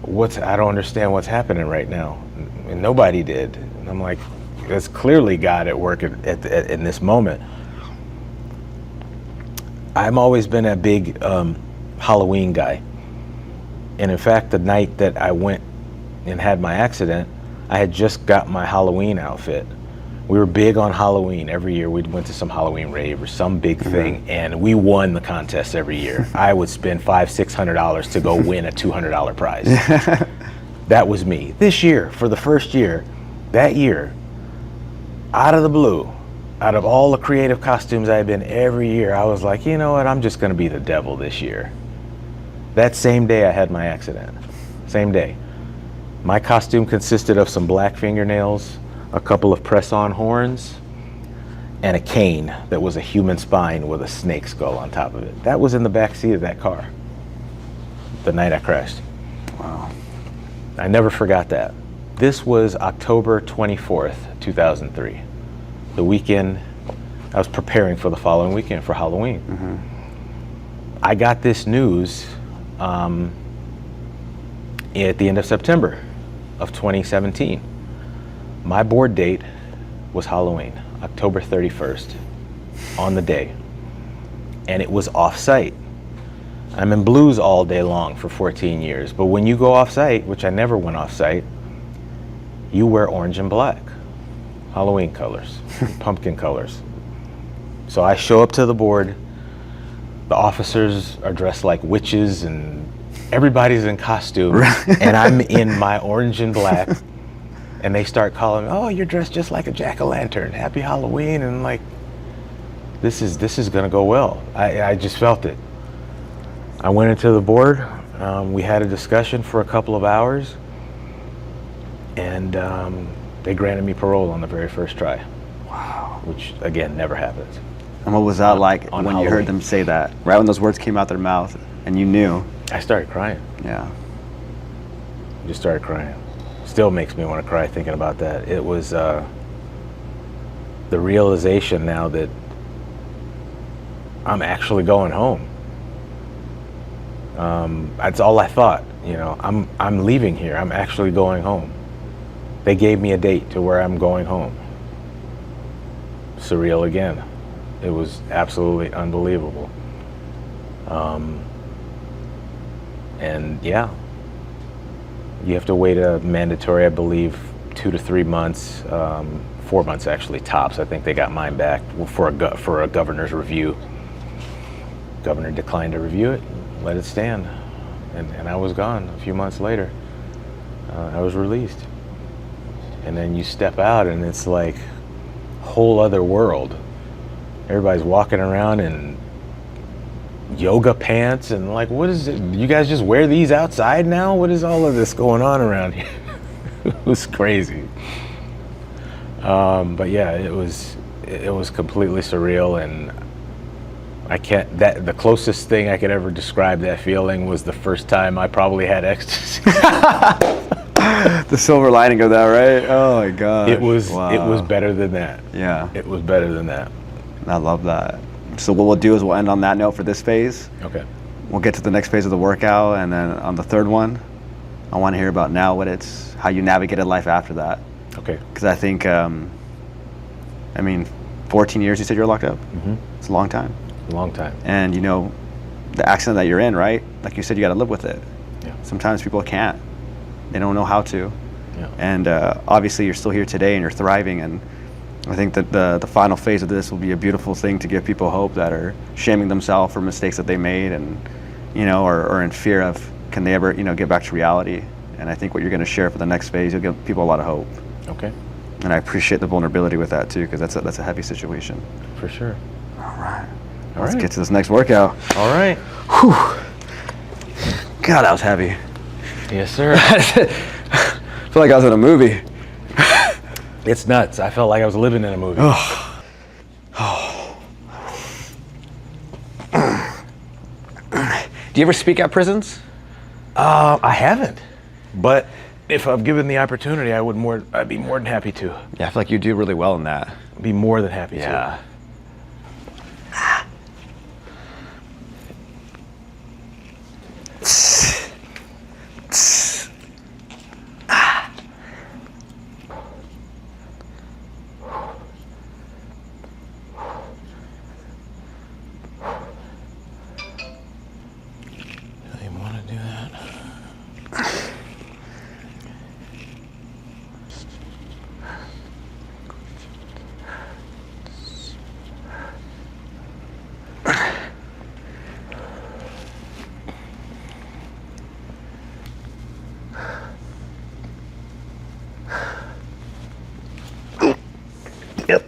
I don't understand what's happening right now. And nobody did. And I'm like, that's clearly God at work in this moment. I've always been a big Halloween guy. And in fact, the night that I went and had my accident, I had just got my Halloween outfit. We were big on Halloween. Every year we went to some Halloween rave or some big thing, and we won the contest every year. I would spend $500-600 to go win a $200 prize. That was me. This year, for the first year, that year, out of the blue, out of all the creative costumes I had been every year, I was like, you know what, I'm just gonna be the devil this year. That same day I had my accident, same day. My costume consisted of some black fingernails, a couple of press-on horns, and a cane that was a human spine with a snake skull on top of it. That was in the back seat of that car the night I crashed. Wow. I never forgot that. This was October 24th, 2003. The weekend, I was preparing for the following weekend for Halloween. I got this news at the end of September of 2017. My board date was Halloween, October 31st, on the day. And it was off-site. I'm in blues all day long for 14 years, but when you go off-site, which I never went off-site, you wear orange and black, Halloween colors, pumpkin colors. So I show up to the board, the officers are dressed like witches and everybody's in costume, and I'm in my orange and black And they start calling, oh, you're dressed just like a jack-o'-lantern. Happy Halloween. And I'm like, this is gonna go well. I just felt it. I went into the board. We had a discussion for a couple of hours, and they granted me parole on the very first try. Wow. Which again never happens. And what was that like on when you Halloween. heard them say that? Right when those words came out their mouth and you knew? I started crying. Yeah. Just started crying. Still makes me want to cry thinking about that. It was the realization now that I'm actually going home. That's all I thought. You know, I'm leaving here. I'm actually going home. They gave me a date to where I'm going home. Surreal again. It was absolutely unbelievable. And yeah, you have to wait a mandatory, I believe, 2 to 3 months, 4 months actually tops. I think they got mine back for a governor's review. Governor declined to review it, let it stand, and I was gone. A few months later, I was released. And then you step out, and it's like a whole other world. Everybody's walking around in yoga pants and like, what is it? You guys just wear these outside now? What is all of this going on around here? It was crazy. But yeah, it was completely surreal, and the closest thing I could ever describe that feeling was the first time I probably had ecstasy. The silver lining of that, right? Oh my God. It was better than that. Yeah. It was better than that. I love that. So what we'll do is we'll end on that note for this phase. Okay. We'll get to the next phase of the workout, and then on the third one, I want to hear about now how you navigated life after that. Okay. Because I think, 14 years you said you were locked up? Mm-hmm. It's a long time. A long time. And you know, the accident that you're in, right? Like you said, you got to live with it. Yeah. Sometimes people can't. They don't know how to. Yeah. And obviously you're still here today and you're thriving, and I think that the final phase of this will be a beautiful thing to give people hope that are shaming themselves for mistakes that they made, and or in fear of can they ever get back to reality. And I think what you're going to share for the next phase, you'll give people a lot of hope. Okay. And I appreciate the vulnerability with that too, because that's a heavy situation. For sure. All right. All Let's right. get to this next workout. All right. Whew. God, that was heavy. Yes, sir. I feel like I was in a movie. It's nuts. I felt like I was living in a movie. Do you ever speak at prisons? I haven't, but if I'm given the opportunity, I'd be more than happy to. Yeah, I feel like you do really well in that. Be more than happy to. Yeah. You want to do that? Yep.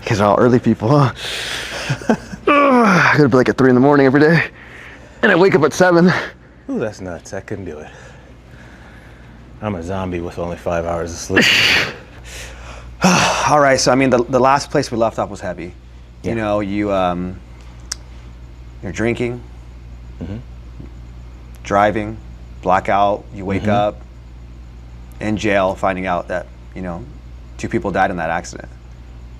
Because all early people, huh? I gotta be like at 3 a.m. every day, and I wake up at 7. Ooh, that's nuts. I couldn't do it. I'm a zombie with only 5 hours of sleep. All right, so the last place we left off was heavy. Yeah. You're drinking, driving, blackout. You wake up in jail, finding out that 2 people died in that accident,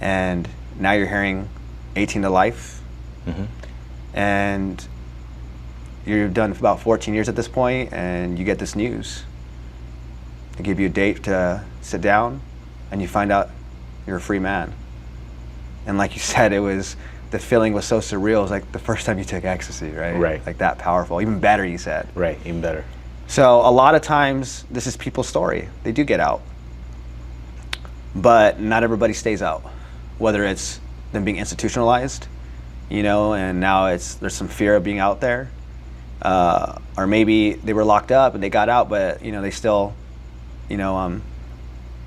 and now you're hearing 18 to life, and you've done about 14 years at this point, and you get this news. They give you a date to sit down, and you find out you're a free man. And like you said, the feeling was so surreal. It was like the first time you took ecstasy, right? Right. Like that powerful, even better, you said. Right, even better. So a lot of times, this is people's story. They do get out. but not everybody stays out, whether it's them being institutionalized, and now there's some fear of being out there, or maybe they were locked up and they got out, but they still,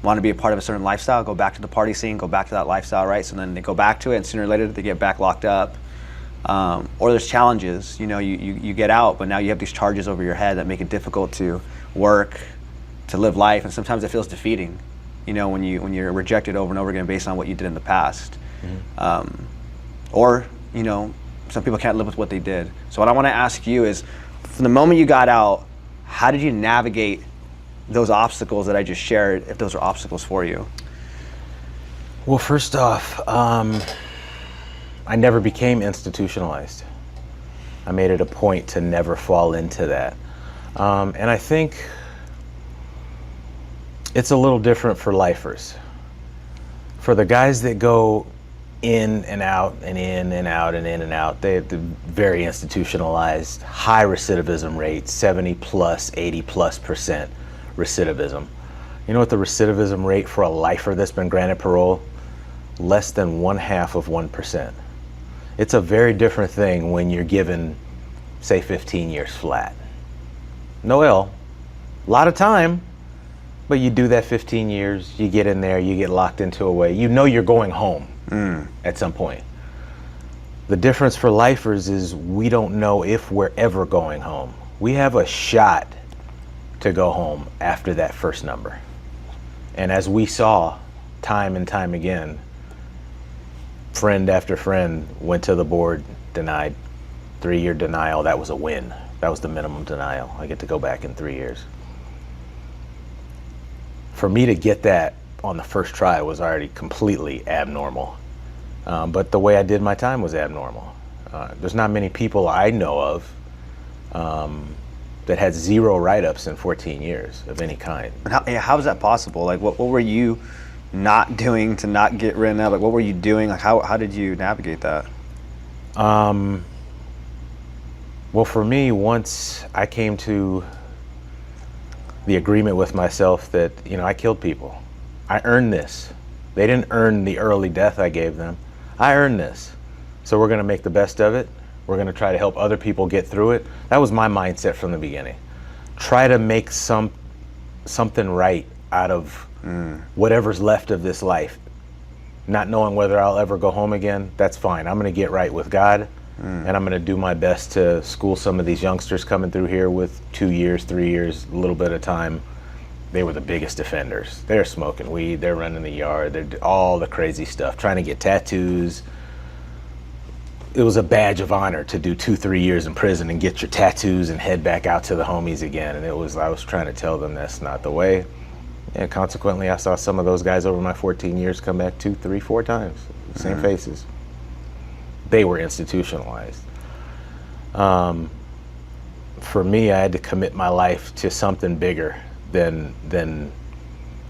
want to be a part of a certain lifestyle, go back to the party scene, go back to that lifestyle, right? So then they go back to it, and sooner or later they get back locked up. Or there's challenges, you get out, but now you have these charges over your head that make it difficult to work, to live life, and sometimes it feels defeating, when you're rejected over and over again based on what you did in the past. Or, some people can't live with what they did. So what I want to ask you is, from the moment you got out, how did you navigate those obstacles that I just shared, if those are obstacles for you? Well, first off, I never became institutionalized. I made it a point to never fall into that. And I think it's a little different for lifers. For the guys that go in and out and in and out and in and out, they're very institutionalized, high recidivism rate, 70 plus, 80 plus % recidivism. You know what the recidivism rate for a lifer that's been granted parole? Less than 0.5%. It's a very different thing when you're given, say, 15 years flat. No L, a lot of time, but you do that 15 years, you get in there, you get locked into a way, you're going home at some point. The difference for lifers is we don't know if we're ever going home. We have a shot to go home after that first number. And as we saw time and time again, friend after friend went to the board, denied, 3-year denial. That was a win. That was the minimum denial. I get to go back in 3 years. For me to get that on the first try was already completely abnormal. But the way I did my time was abnormal. There's not many people I know of that had 0 write-ups in 14 years of any kind. And how is that possible? Like, what were you not doing to not get written up? Like, what were you doing? Like, how did you navigate that? Well, for me, once I came to the agreement with myself that, I killed people. I earned this. They didn't earn the early death I gave them. I earned this. So we're going to make the best of it. We're going to try to help other people get through it. That was my mindset from the beginning. Try to make something right out of whatever's left of this life. Not knowing whether I'll ever go home again, that's fine. I'm going to get right with God, and I'm going to do my best to school some of these youngsters coming through here with 2 years, 3 years, a little bit of time. They were the biggest offenders. They're smoking weed, they're running the yard, they're all the crazy stuff, trying to get tattoos. It was a badge of honor to do 2-3 years in prison and get your tattoos and head back out to the homies again. And I was trying to tell them that's not the way. And consequently, I saw some of those guys over my 14 years come back 2, 3, 4 times, same faces. They were institutionalized. For me, I had to commit my life to something bigger than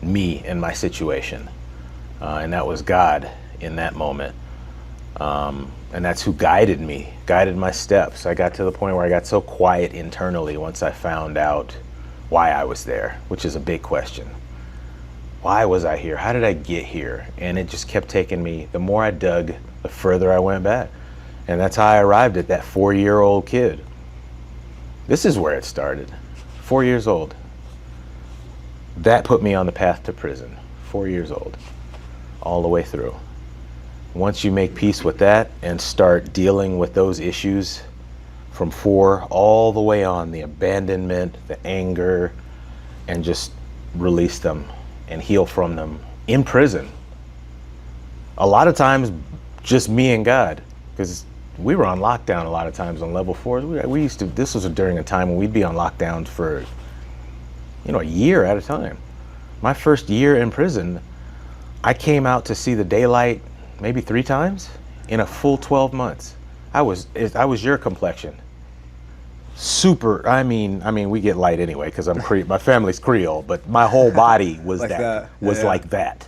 me and my situation. And that was God in that moment. And that's who guided me, guided my steps. I got to the point where I got so quiet internally once I found out why I was there, which is a big question. Why was I here? How did I get here? And it just kept taking me, the more I dug, the further I went back. And that's how I arrived at that 4-year-old kid. This is where it started, 4 years old. That put me on the path to prison, 4 years old, all the way through. Once you make peace with that and start dealing with those issues from 4 all the way on, the abandonment, the anger, and just release them and heal from them in prison. A lot of times, just me and God, because we were on lockdown a lot of times on level 4s. We used to, this was during a time when we'd be on lockdown for, a year at a time. My first year in prison, I came out to see the daylight maybe 3 times in a full 12 months. I was your complexion. Super, I mean, we get light anyway because my family's Creole, but my whole body was like that.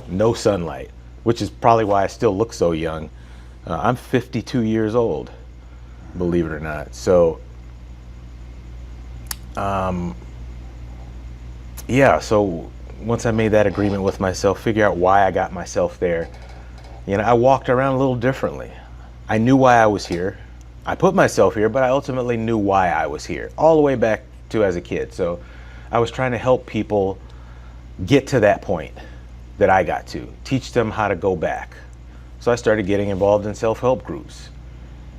No sunlight, which is probably why I still look so young. I'm 52 years old, believe it or not. So, so once I made that agreement with myself, figure out why I got myself there, I walked around a little differently. I knew why I was here. I put myself here, but I ultimately knew why I was here, all the way back to as a kid. So I was trying to help people get to that point that I got to, teach them how to go back. So I started getting involved in self-help groups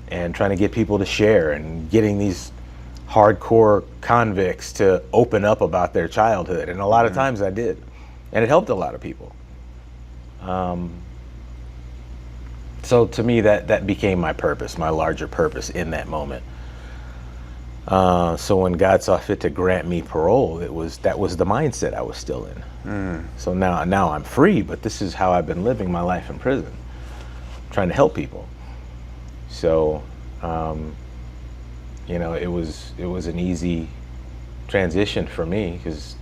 and trying to get people to share, and getting these hardcore convicts to open up about their childhood. And a lot of times I did. And it helped a lot of people. So to me, that became my purpose, my larger purpose in that moment. So when God saw fit to grant me parole, that was the mindset I was still in. So now I'm free, but this is how I've been living my life in prison, trying to help people. So, it was an easy transition for me, because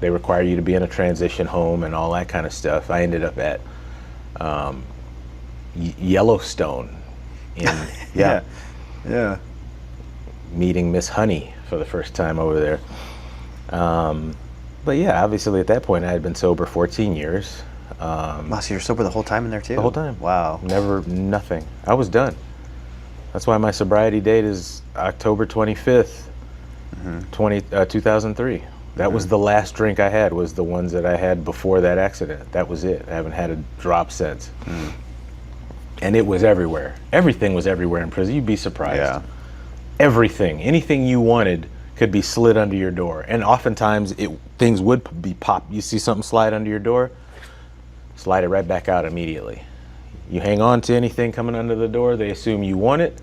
they require you to be in a transition home and all that kind of stuff. I ended up at Yellowstone Yeah. meeting Miss Honey for the first time over there. But yeah, obviously at that point I had been sober 14 years. Wow, so you're sober the whole time in there too? The whole time. Wow. Nothing. I was done. That's why my sobriety date is October 25th, 2003. That was the last drink I had, was the ones that I had before that accident. That was it. I haven't had a drop since. And it was everywhere. Everything was everywhere in prison. You'd be surprised. Yeah. Everything. Anything you wanted could be slid under your door. And oftentimes things would be popped. You see something slide under your door, slide it right back out immediately. You hang on to anything coming under the door, they assume you want it,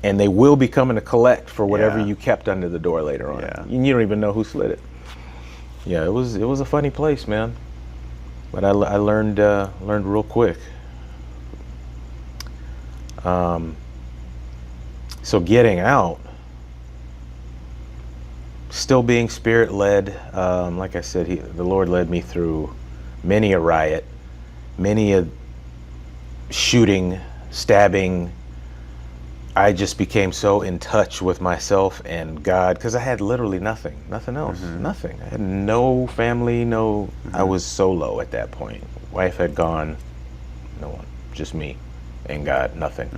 and they will be coming to collect for whatever you kept under the door later on. Yeah. And you don't even know who slid it. Yeah, it was a funny place, man. But I learned real quick. So getting out, still being Spirit-led, like I said, the Lord led me through many a riot, many a shooting, stabbing. I just became so in touch with myself and God, because I had literally nothing else, nothing. I had no family, I was solo at that point. Wife had gone, no one, just me and God, nothing.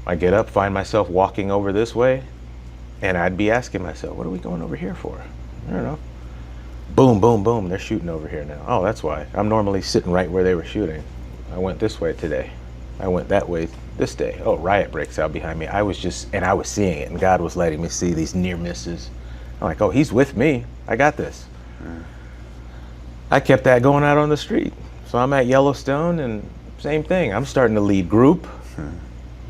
I get up, find myself walking over this way, and I'd be asking myself, what are we going over here for? I don't know. Boom, boom, boom, they're shooting over here now. Oh, that's why. I'm normally sitting right where they were shooting. I went this way today. I went that way this day. Oh, riot breaks out behind me. I was seeing it, and God was letting me see these near misses. I'm like, oh, he's with me. I got this. I kept that going out on the street. So I'm at Yellowstone, and same thing. I'm starting to lead group,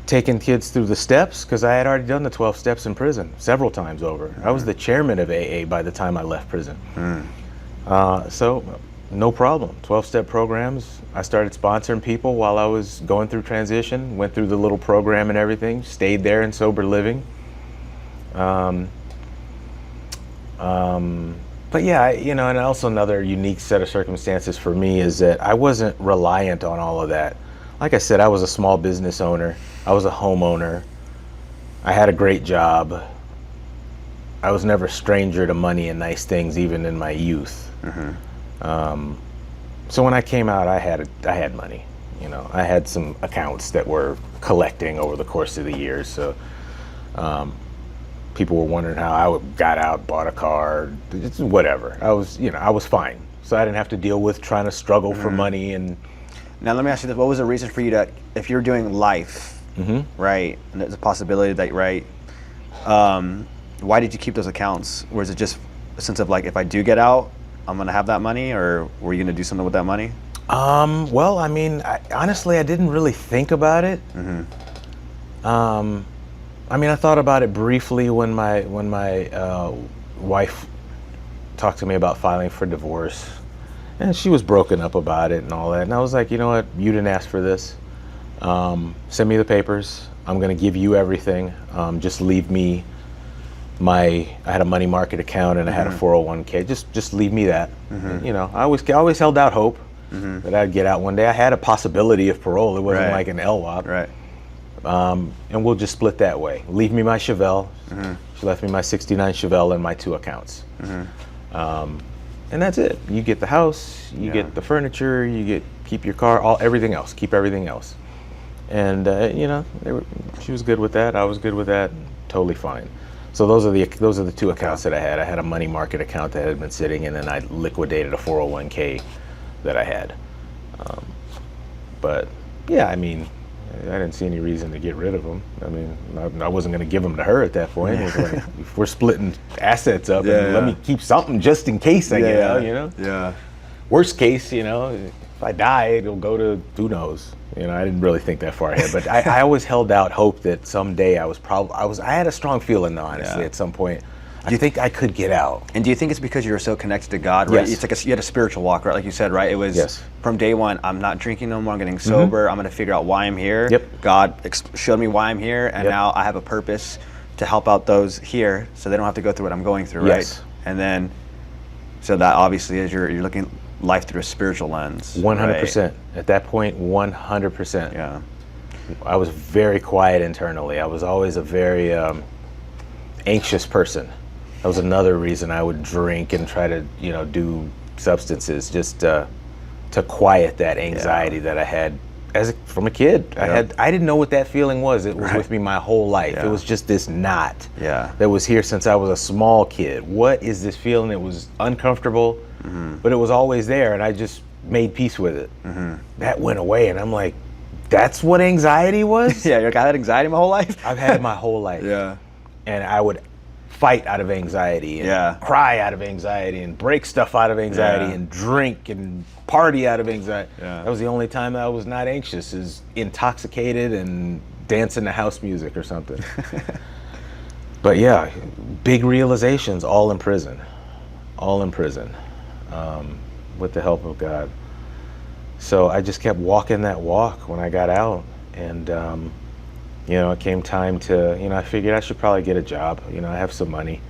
taking kids through the steps, because I had already done the 12 steps in prison several times over. I was the chairman of AA by the time I left prison. So no problem. 12-step programs. I started sponsoring people while I was going through transition, went through the little program and everything, stayed there in sober living. But yeah, and also another unique set of circumstances for me is that I wasn't reliant on all of that. Like I said, I was a small business owner. I was a homeowner. I had a great job. I was never a stranger to money and nice things, even in my youth. So when I came out, I had money. I had some accounts that were collecting over the course of the years. So people were wondering how I got out, bought a car, whatever. I was fine. So I didn't have to deal with trying to struggle for money. And now let me ask you this: what was the reason for you to, if you're doing life, right, and there's a possibility that, right, why did you keep those accounts? Or is it just a sense of like, if I do get out, I'm gonna have that money, or were you gonna do something with that money? Well, honestly, I didn't really think about it. I thought about it briefly when my wife talked to me about filing for divorce, and she was broken up about it and all that. And I was like, you know what? You didn't ask for this. Send me the papers. I'm gonna give you everything. Just leave me I had a money market account and I had a 401k. Just leave me that. I always held out hope that I'd get out one day. I had a possibility of parole. It wasn't like an LWOP. Right. And we'll just split that way. Leave me my Chevelle. She left me my '69 Chevelle and my 2 accounts. And that's it. You get the house, you get the furniture, keep your car, everything else. Keep everything else. And she was good with that. I was good with that. Totally fine. So those are the two accounts that I had. I had a money market account that had been sitting, and then I liquidated a 401k that I had. But yeah, I mean, I didn't see any reason to get rid of them. I mean, I wasn't going to give them to her at that point. It was like, if we're splitting assets up, and let me keep something just in case I get out, Yeah. Worst case, if I die, it'll go to who knows. I didn't really think that far ahead, but I always held out hope that someday I had a strong feeling though, honestly, at some point. I think I could get out. And do you think it's because you were so connected to God, right? Yes. It's like you had a spiritual walk, right? Like you said, right? It was from day one, I'm not drinking no more, I'm getting sober, I'm going to figure out why I'm here. Yep. God showed me why I'm here, and now I have a purpose to help out those here so they don't have to go through what I'm going through, right? Yes. And then, so that obviously is you're looking life through a spiritual lens. 100%. Right? At that point, 100%. Yeah. I was very quiet internally. I was always a very anxious person. That was another reason I would drink and try to, do substances just to quiet that anxiety that I had from a kid. I didn't know what that feeling was. It was with me my whole life. It was just this knot that was here since I was a small kid. What is this feeling? It was uncomfortable, but it was always there, and I just made peace with it. That went away, and I'm like, that's what anxiety was? Yeah, I had anxiety my whole life? I've had it my whole life. Yeah. And I would fight out of anxiety and cry out of anxiety and break stuff out of anxiety and drink and party out of anxiety. That was the only time that I was not anxious, is intoxicated and dancing to house music or something. But yeah, big realizations all in prison, with the help of God. So I just kept walking that walk when I got out, and it came time to, I figured I should probably get a job. I have some money,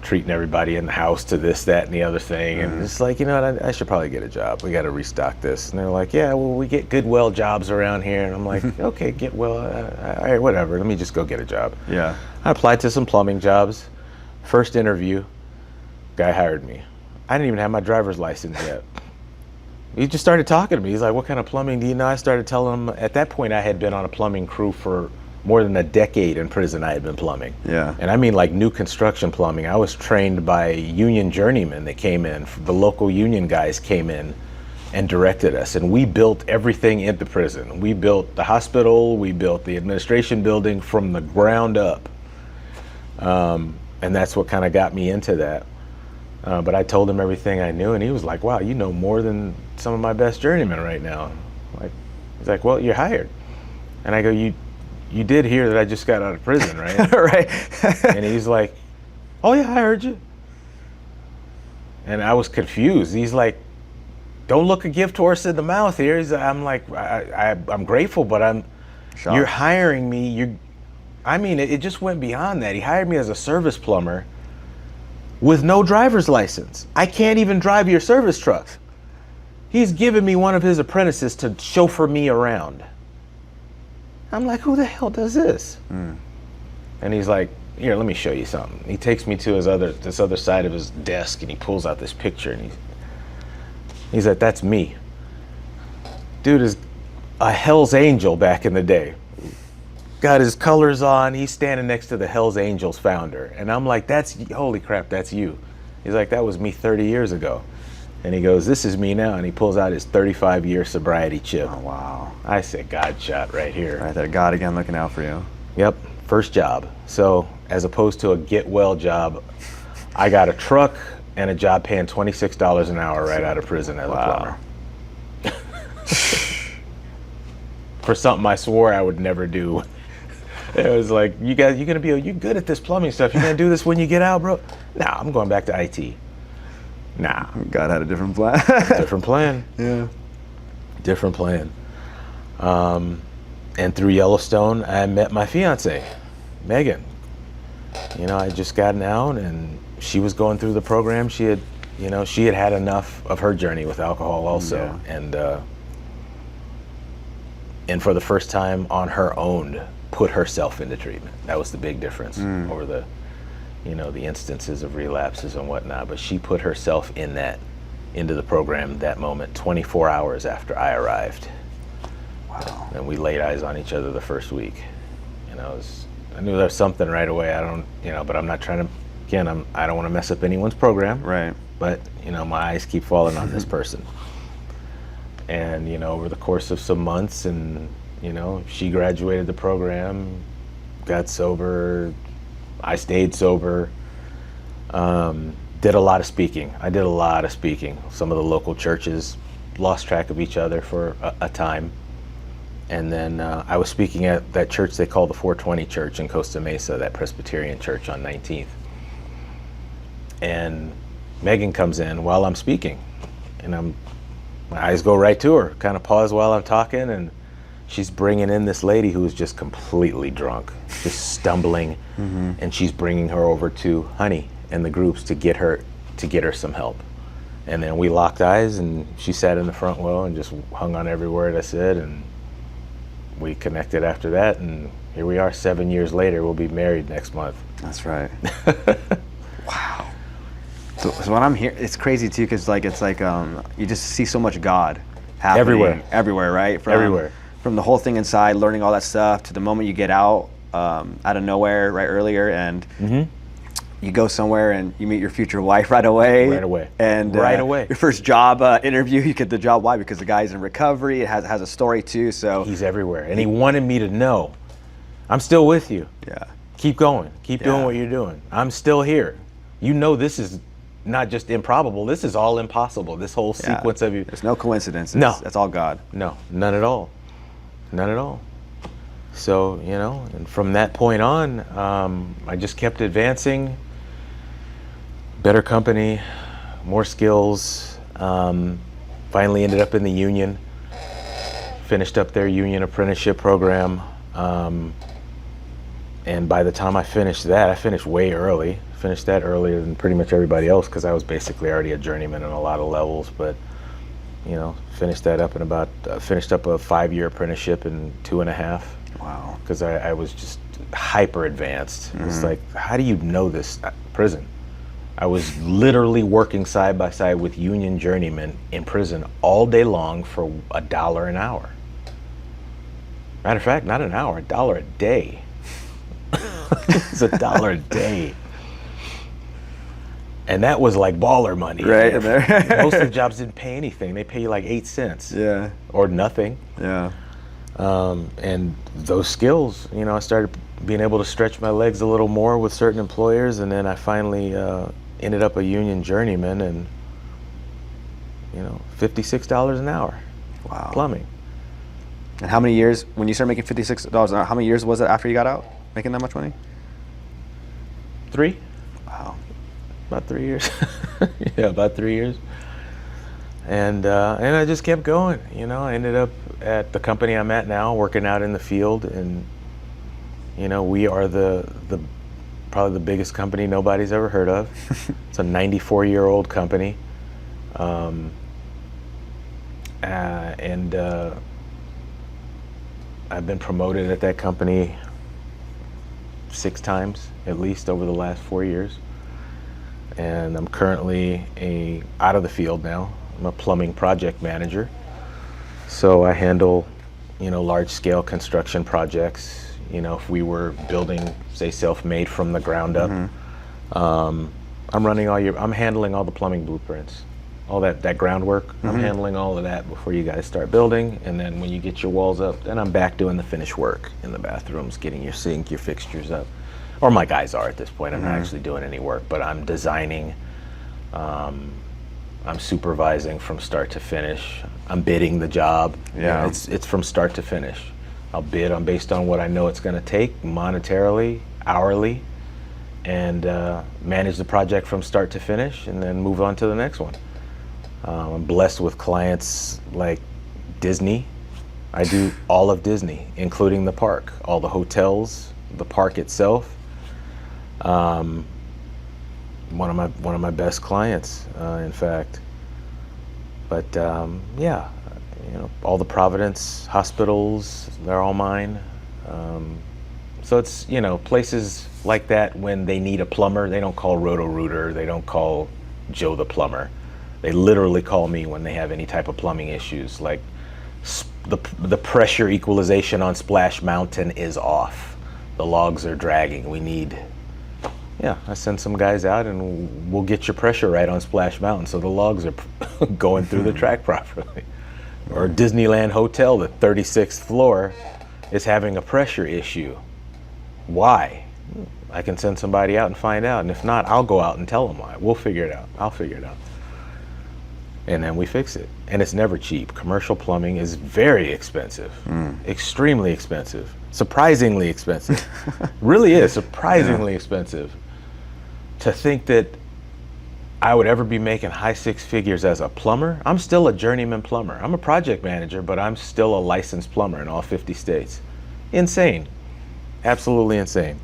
treating everybody in the house to this, that, and the other thing. And it's like, I should probably get a job. We got to restock this. And they're like, yeah, well, we get Goodwill jobs around here. And I'm like, okay, Goodwill, all right, whatever. Let me just go get a job. Yeah. I applied to some plumbing jobs. First interview, guy hired me. I didn't even have my driver's license yet. He just started talking to me. He's like, what kind of plumbing do you know? I started telling him. At that point, I had been on a plumbing crew for more than a decade in prison. I had been plumbing. Yeah. And I mean like new construction plumbing. I was trained by union journeymen that came in. The local union guys came in and directed us. And we built everything in the prison. We built the hospital. We built the administration building from the ground up. And that's what kind of got me into that. But I told him everything I knew, and he was like, wow, you know more than some of my best journeymen right now. He's like, well, you're hired. And I go, you did hear that I just got out of prison, right? Right. And he's like, oh yeah, I heard you. And I was confused. He's like, don't look a gift horse in the mouth here. I'm like, I'm grateful, but you're hiring me. It just went beyond that. He hired me as a service plumber with no driver's license. I can't even drive your service truck. He's given me one of his apprentices to chauffeur me around. I'm like, who the hell does this? And he's like, here, let me show you something. He takes me to this other side of his desk, and he pulls out this picture, and he's like, that's me. Dude is a Hell's Angel back in the day. Got his colors on. He's standing next to the Hell's Angels founder. And I'm like, holy crap, that's you. He's like, that was me 30 years ago. And he goes, this is me now. And he pulls out his 35-year sobriety chip. Oh, wow. I said, God shot right here. Right there, God again looking out for you. Yep, first job. So as opposed to a get well job, I got a truck and a job paying $26 an hour right out of prison as a plumber. For something I swore I would never do. It was like, you good at this plumbing stuff. You gonna do this when you get out, bro? Nah, I'm going back to IT. Nah. God had a different plan. Different plan. Yeah. Different plan. And through Yellowstone, I met my fiance, Megan. I'd just gotten out, and she was going through the program. She had had enough of her journey with alcohol also. Yeah. And for the first time on her own, put herself into treatment. That was the big difference over the the instances of relapses and whatnot, but she put herself into the program that moment, 24 hours after I arrived. Wow. And we laid eyes on each other the first week. I knew there was something right away. But I'm not trying to, again, I don't want to mess up anyone's program. Right. But, my eyes keep falling on this person. And, over the course of some months, and, she graduated the program, got sober, I stayed sober, did a lot of speaking. I did a lot of speaking. Some of the local churches lost track of each other for a time. And then I was speaking at that church they call the 420 Church in Costa Mesa, that Presbyterian church on 19th. And Megan comes in while I'm speaking, and my eyes go right to her, kind of pause while I'm talking, and she's bringing in this lady who is just completely drunk, just stumbling, and she's bringing her over to Honey and the groups to get her some help. And then we locked eyes, and she sat in the front row and just hung on every word I said, and we connected after that, and here we are 7 years later. We'll be married next month. That's right. Wow. So what I'm hearing, it's crazy too, because you just see so much God happening everywhere, right? Everywhere. From the whole thing inside, learning all that stuff, to the moment you get out of nowhere, right, earlier, and you go somewhere and you meet your future wife right away. Right away. And right away. Your first job interview, you get the job. Why? Because the guy's in recovery. It has a story too. So he's everywhere, and he wanted me to know, I'm still with you. Yeah. Keep going. Keep doing what you're doing. I'm still here. This is not just improbable. This is all impossible. This whole sequence of you. There's no coincidence. No. That's all God. No, none at all. None at all. So, and from that point on, I just kept advancing. Better company, more skills. Finally ended up in the union. Finished up their union apprenticeship program. And by the time I finished that, I finished way early. Finished that earlier than pretty much everybody else, because I was basically already a journeyman on a lot of levels. But, finished that up in finished up a 5-year apprenticeship in 2.5. Wow. Because I was just hyper advanced. It's like, how do you know this? Prison. I was literally working side by side with union journeymen in prison all day long for $1 an hour. Matter of fact, not an hour, $1 a day. It's $1 a day. And that was like baller money. Right. Most of the jobs didn't pay anything. They pay you like 8 cents. Yeah. Or nothing. Yeah. And those skills, I started being able to stretch my legs a little more with certain employers, and then I finally ended up a union journeyman, and $56 an hour. Wow. Plumbing. And how many years, when you started making $56 an hour, how many years was it after you got out, making that much money? 3. Wow. About 3 years. Yeah, about 3 years. And I just kept going. I ended up at the company I'm at now, working out in the field, and we are probably the biggest company nobody's ever heard of. It's a 94-year-old company, and I've been promoted at that company 6 times at least over the last 4 years, and I'm currently out of the field now. I'm a plumbing project manager, so I handle large-scale construction projects. If we were building, say, self-made from the ground up, I'm handling all the plumbing blueprints, all that groundwork. I'm handling all of that before you guys start building, and then when you get your walls up, then I'm back doing the finished work in the bathrooms, getting your sink, your fixtures up. Or my guys are at this point. I'm not actually doing any work, but I'm designing. I'm supervising from start to finish. I'm bidding the job. Yeah. It's from start to finish. I'll bid based on what I know it's going to take monetarily, hourly, and manage the project from start to finish, and then move on to the next one. I'm blessed with clients like Disney. I do all of Disney, including the park, all the hotels, the park itself. One of my best clients, in fact. But yeah, all the Providence hospitals, they're all mine. So it's, places like that, when they need a plumber, they don't call Roto-Rooter, they don't call Joe the plumber. They literally call me when they have any type of plumbing issues, like the pressure equalization on Splash Mountain is off. The logs are dragging. I send some guys out and we'll get your pressure right on Splash Mountain so the logs are going through the track properly. Or Disneyland Hotel, the 36th floor, is having a pressure issue. Why? I can send somebody out and find out, and if not, I'll go out and tell them why. We'll figure it out. I'll figure it out. And then we fix it. And it's never cheap. Commercial plumbing is very expensive, extremely expensive, surprisingly expensive. Really is surprisingly expensive. To think that I would ever be making high six figures as a plumber. I'm still a journeyman plumber. I'm a project manager, but I'm still a licensed plumber in all 50 states. Insane. Absolutely insane.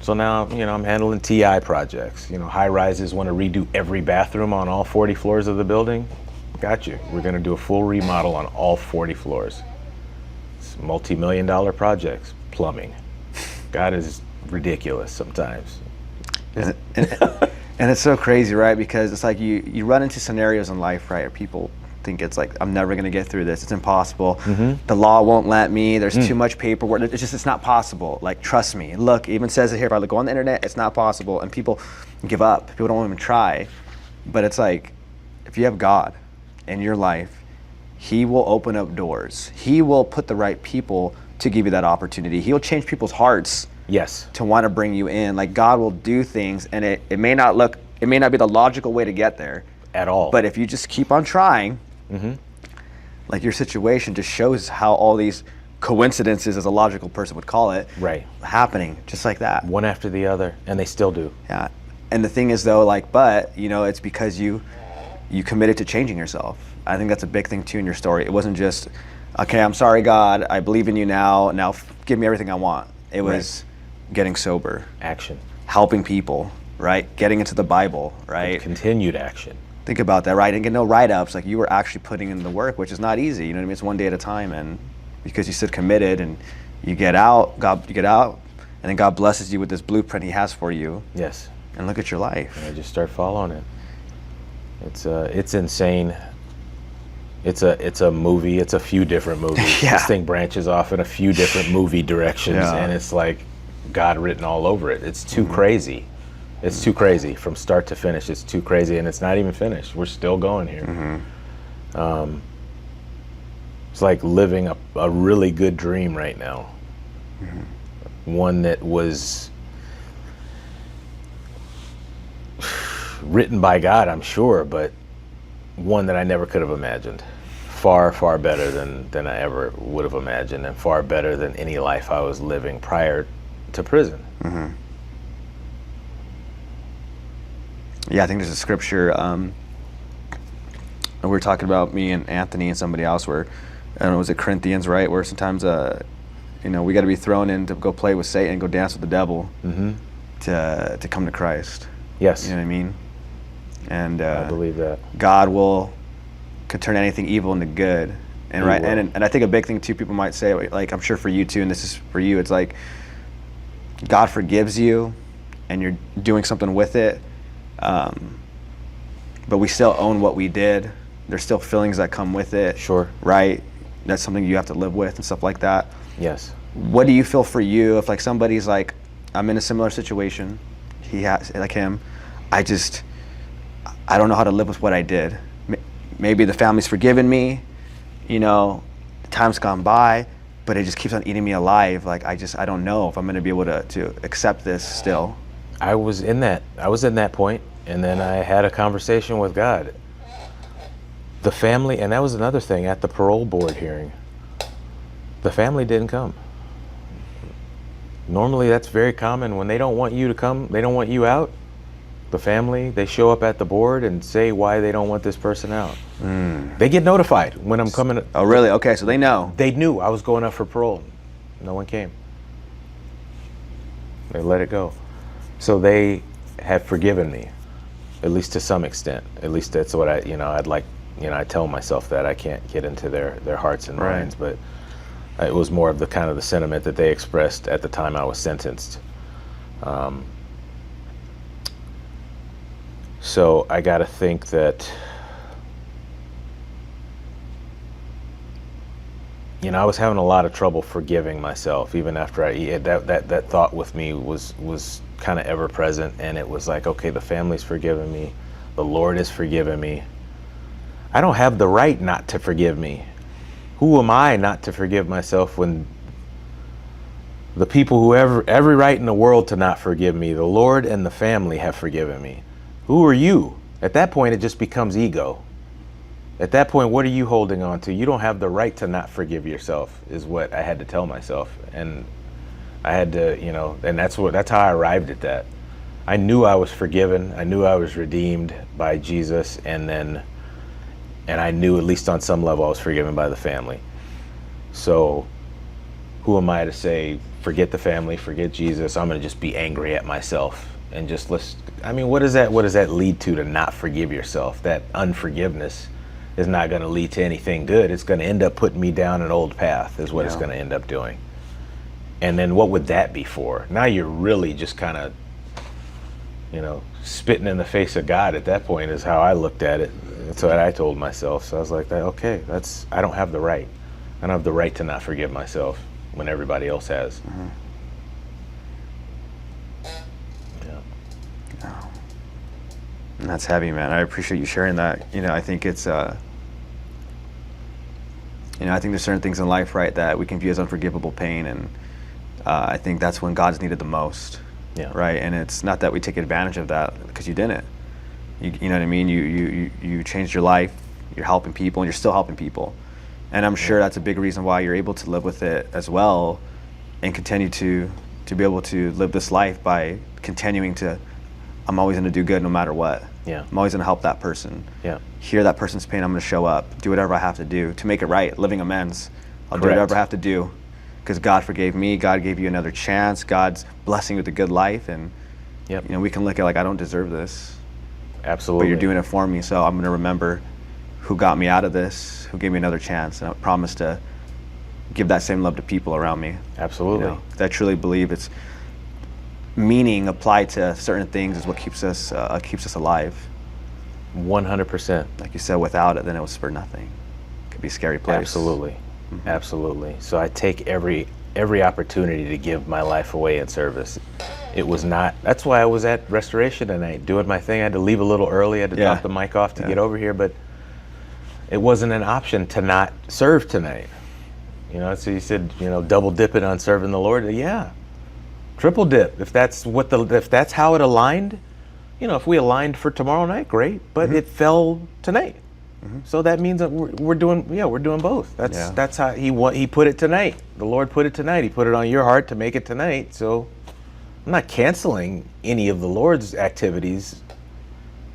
So now, I'm handling TI projects. High rises want to redo every bathroom on all 40 floors of the building. Got you. We're going to do a full remodel on all 40 floors. It's multi-million-dollar projects, plumbing. God is ridiculous sometimes. And it's so crazy, right? Because it's like you run into scenarios in life, right? Where people think it's like, I'm never going to get through this. It's impossible. The law won't let me. There's too much paperwork. It's not possible. Like, trust me. Look, it even says it here. If I go on the internet, it's not possible. And people give up. People don't even try. But it's like, if you have God in your life, He will open up doors. He will put the right people to give you that opportunity. He'll change people's hearts. Yes. To want to bring you in. Like, God will do things, and it may not be the logical way to get there at all. But if you just keep on trying, like your situation just shows how all these coincidences, as a logical person would call it, right, happening just like that. One after the other, and they still do. Yeah. And the thing is though, it's because you committed to changing yourself. I think that's a big thing too in your story. It wasn't just, okay, I'm sorry God, I believe in you now give me everything I want. It was getting sober. Action. Helping people, right? Getting into the Bible, right? And continued action. Think about that, right? And get no write-ups. Like, you were actually putting in the work, which is not easy. You know what I mean? It's one day at a time, and because you stood committed, and you get out, and then God blesses you with this blueprint He has for you. Yes. And look at your life. And I just start following it. It's insane. It's a movie. It's a few different movies. Yeah. This thing branches off in a few different movie directions, and it's like God written all over it. It's too crazy. It's too crazy from start to finish. It's too crazy, and it's not even finished. We're still going here. It's like living a really good dream right now. One that was written by God, I'm sure, but one that I never could have imagined. Far, far better than I ever would have imagined, and far better than any life I was living prior to prison. Yeah, I think there's a scripture, we were talking about, me and Anthony and somebody else, where, I don't know, was it Corinthians, right? Where sometimes, we got to be thrown in to go play with Satan, go dance with the devil, to come to Christ. Yes. You know what I mean? And I believe that. God could turn anything evil into good. And He right, will. and I think a big thing too, people might say, like, I'm sure for you too, and this is for you, it's like, God forgives you, and you're doing something with it, but we still own what we did. There's still feelings that come with it. Sure. Right? That's something you have to live with and stuff like that. Yes. What do you feel for you if, like, somebody's like, I'm in a similar situation, he has, like him, I don't know how to live with what I did. Maybe the family's forgiven me, time's gone by, but it just keeps on eating me alive. Like, I don't know if I'm going to be able to accept this still. I was in that point, and then I had a conversation with God. The family, and that was another thing at the parole board hearing, the family didn't come. Normally that's very common. When they don't want you to come, they don't want you out, the family, they show up at the board and say why they don't want this person out. They get notified when I'm coming. Oh, really? Okay, so they know. They knew I was going up for parole. No one came. They let it go. So they have forgiven me, at least to some extent. At least that's what I tell myself that I can't get into their hearts and minds, but It was more of the kind of the sentiment that they expressed at the time I was sentenced. So I got to think that, I was having a lot of trouble forgiving myself, even after that thought with me was kind of ever present, and it was like, okay, the family's forgiven me, the Lord has forgiven me. I don't have the right not to forgive me. Who am I not to forgive myself when the people who have every right in the world to not forgive me, the Lord and the family, have forgiven me? Who are you? At that point, it just becomes ego. At that point, what are you holding on to? You don't have the right to not forgive yourself, is what I had to tell myself. And I had to, and that's how I arrived at that. I knew I was forgiven. I knew I was redeemed by Jesus. And I knew, at least on some level, I was forgiven by the family. So who am I to say, forget the family, forget Jesus? I'm going to just be angry at myself and just what does that lead to not forgive yourself? That unforgiveness is not going to lead to anything good. It's going to end up putting me down an old path, is what it's going to end up doing. And then what would that be for? Now you're really just kind of, spitting in the face of God at that point, is how I looked at it. That's what I told myself. So I was like, okay, I don't have the right. I don't have the right to not forgive myself when everybody else has. Mm-hmm. And that's heavy, man. I appreciate you sharing that. I think it's, I think there's certain things in life, right, that we can view as unforgivable pain, and I think that's when God's needed the most, right? And it's not that we take advantage of that, because you didn't. You know what I mean? You changed your life. You're helping people, and you're still helping people. And I'm sure that's a big reason why you're able to live with it as well, and continue to be able to live this life by continuing to. I'm always going to do good no matter what. Yeah. I'm always going to help that person. Yeah. Hear that person's pain. I'm going to show up, do whatever I have to do to make it right, living amends. I'll do whatever I have to do, because God forgave me. God gave you another chance. God's blessing you with a good life. And we can look at, like, I don't deserve this. Absolutely. But you're doing it for me. So I'm going to remember who got me out of this, who gave me another chance. And I promise to give that same love to people around me. Absolutely. I truly believe it's meaning applied to certain things is what keeps us alive. 100%. Like you said, without it, then it was for nothing. It could be a scary place. Absolutely. Mm-hmm. Absolutely. So I take every opportunity to give my life away in service. It was not, that's why I was at Restoration tonight doing my thing. I had to leave a little early. I had to drop the mic off to get over here, but it wasn't an option to not serve tonight. So you said, double dip it on serving the Lord. Yeah. Triple dip, if that's how it aligned. If we aligned for tomorrow night, great. But it fell tonight, so that means that we're doing both. That's how he put it tonight. The Lord put it tonight. He put it on your heart to make it tonight. So I'm not canceling any of the Lord's activities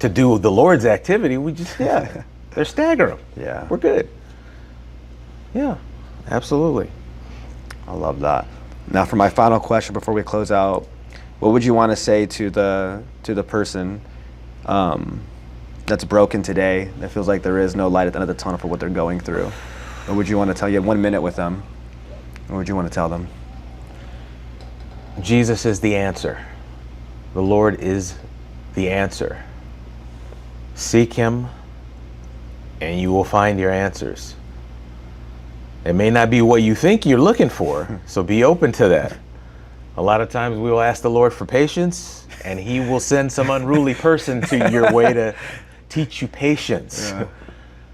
to do the Lord's activity. We just they're stagger them. Yeah, we're good. Yeah, absolutely. I love that. Now, for my final question before we close out, what would you want to say to the person that's broken today, that feels like there is no light at the end of the tunnel for what they're going through? What would you want to tell? You have 1 minute with them. What would you want to tell them? Jesus is the answer. The Lord is the answer. Seek Him, and you will find your answers. It may not be what you think you're looking for, so be open to that. A lot of times we will ask the Lord for patience, and He will send some unruly person to your way to teach you patience. Yeah.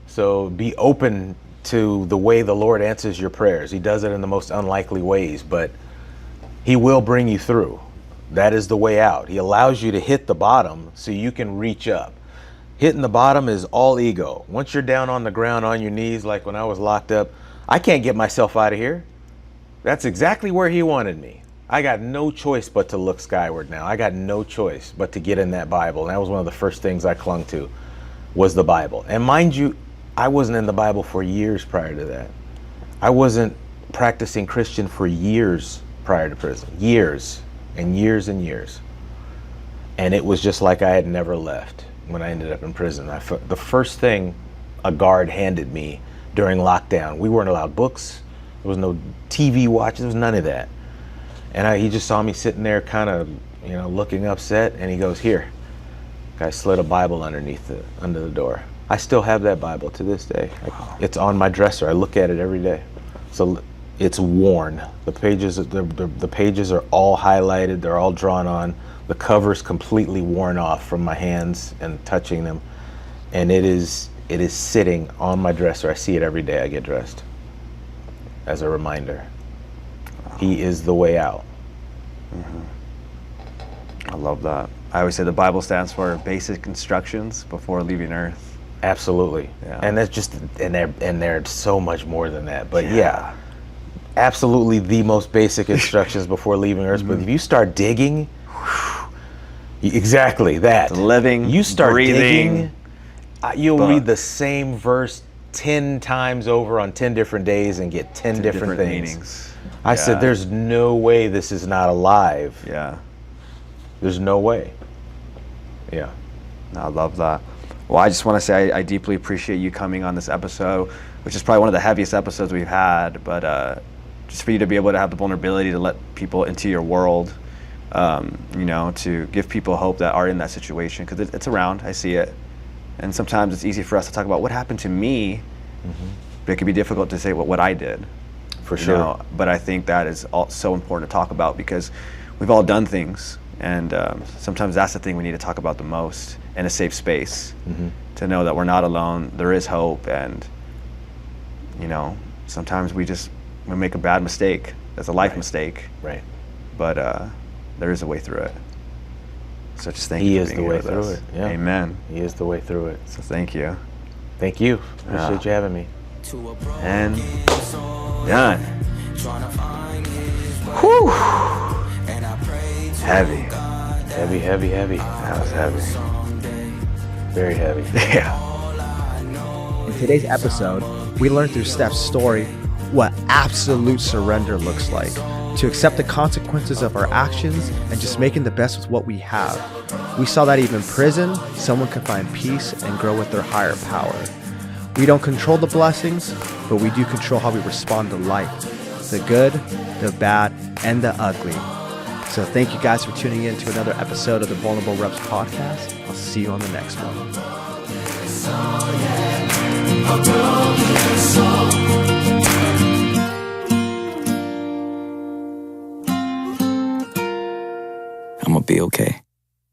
So be open to the way the Lord answers your prayers. He does it in the most unlikely ways, but He will bring you through. That is the way out. He allows you to hit the bottom so you can reach up. Hitting the bottom is all ego. Once you're down on the ground on your knees, like when I was locked up, I can't get myself out of here. That's exactly where He wanted me. I got no choice but to look skyward now. I got no choice but to get in that Bible. And that was one of the first things I clung to, was the Bible. And mind you, I wasn't in the Bible for years prior to that. I wasn't practicing Christian for years prior to prison. Years and years and years. And it was just like I had never left when I ended up in prison. The first thing a guard handed me during lockdown, we weren't allowed books, There was no TV watching. There was none of that. And he just saw me sitting there kind of, looking upset, and he goes, "Here." Guy slid a Bible under the door. I still have that Bible to this day. It's on my dresser. I look at it every day. So it's worn. The pages are all highlighted. They're all drawn on. The cover's completely worn off from my hands and touching them. And it is sitting on my dresser. I see it every day I get dressed as a reminder. He is the way out. I love that. I always say the Bible stands for basic instructions before leaving earth. Absolutely. Yeah. And that's just, and they're so much more than that. But yeah, absolutely the most basic instructions before leaving earth. But if you start digging, exactly that. Living, you start breathing, digging, you'll read the same verse 10 times over on 10 different days and get 10 different things. meanings. I said, there's no way this is not alive. Yeah. There's no way. Yeah. I love that. Well, I just want to say I deeply appreciate you coming on this episode, which is probably one of the heaviest episodes we've had, but just for you to be able to have the vulnerability to let people into your world, to give people hope that are in that situation, because it's around, I see it. And sometimes it's easy for us to talk about what happened to me, but it can be difficult to say what I did. For sure. But I think that is so important to talk about, because we've all done things, and sometimes that's the thing we need to talk about the most in a safe space, to know that we're not alone, there is hope, and sometimes we make a bad mistake. That's a life mistake. Right. But there is a way through it. So just thank you. He is the way through it. Yeah. Amen. He is the way through it. So thank you. Thank you. Appreciate you having me. And done. Whew. Heavy. Heavy. That was heavy. Very heavy. Yeah. In today's episode, we learned through Steph's story what absolute surrender looks like, to accept the consequences of our actions and just making the best with what we have. We saw that even in prison, someone can find peace and grow with their higher power. We don't control the blessings, but we do control how we respond to life, the good, the bad, and the ugly. So thank you guys for tuning in to another episode of the Vulnerable Reps podcast. I'll see you on the next one. I'm gonna be okay.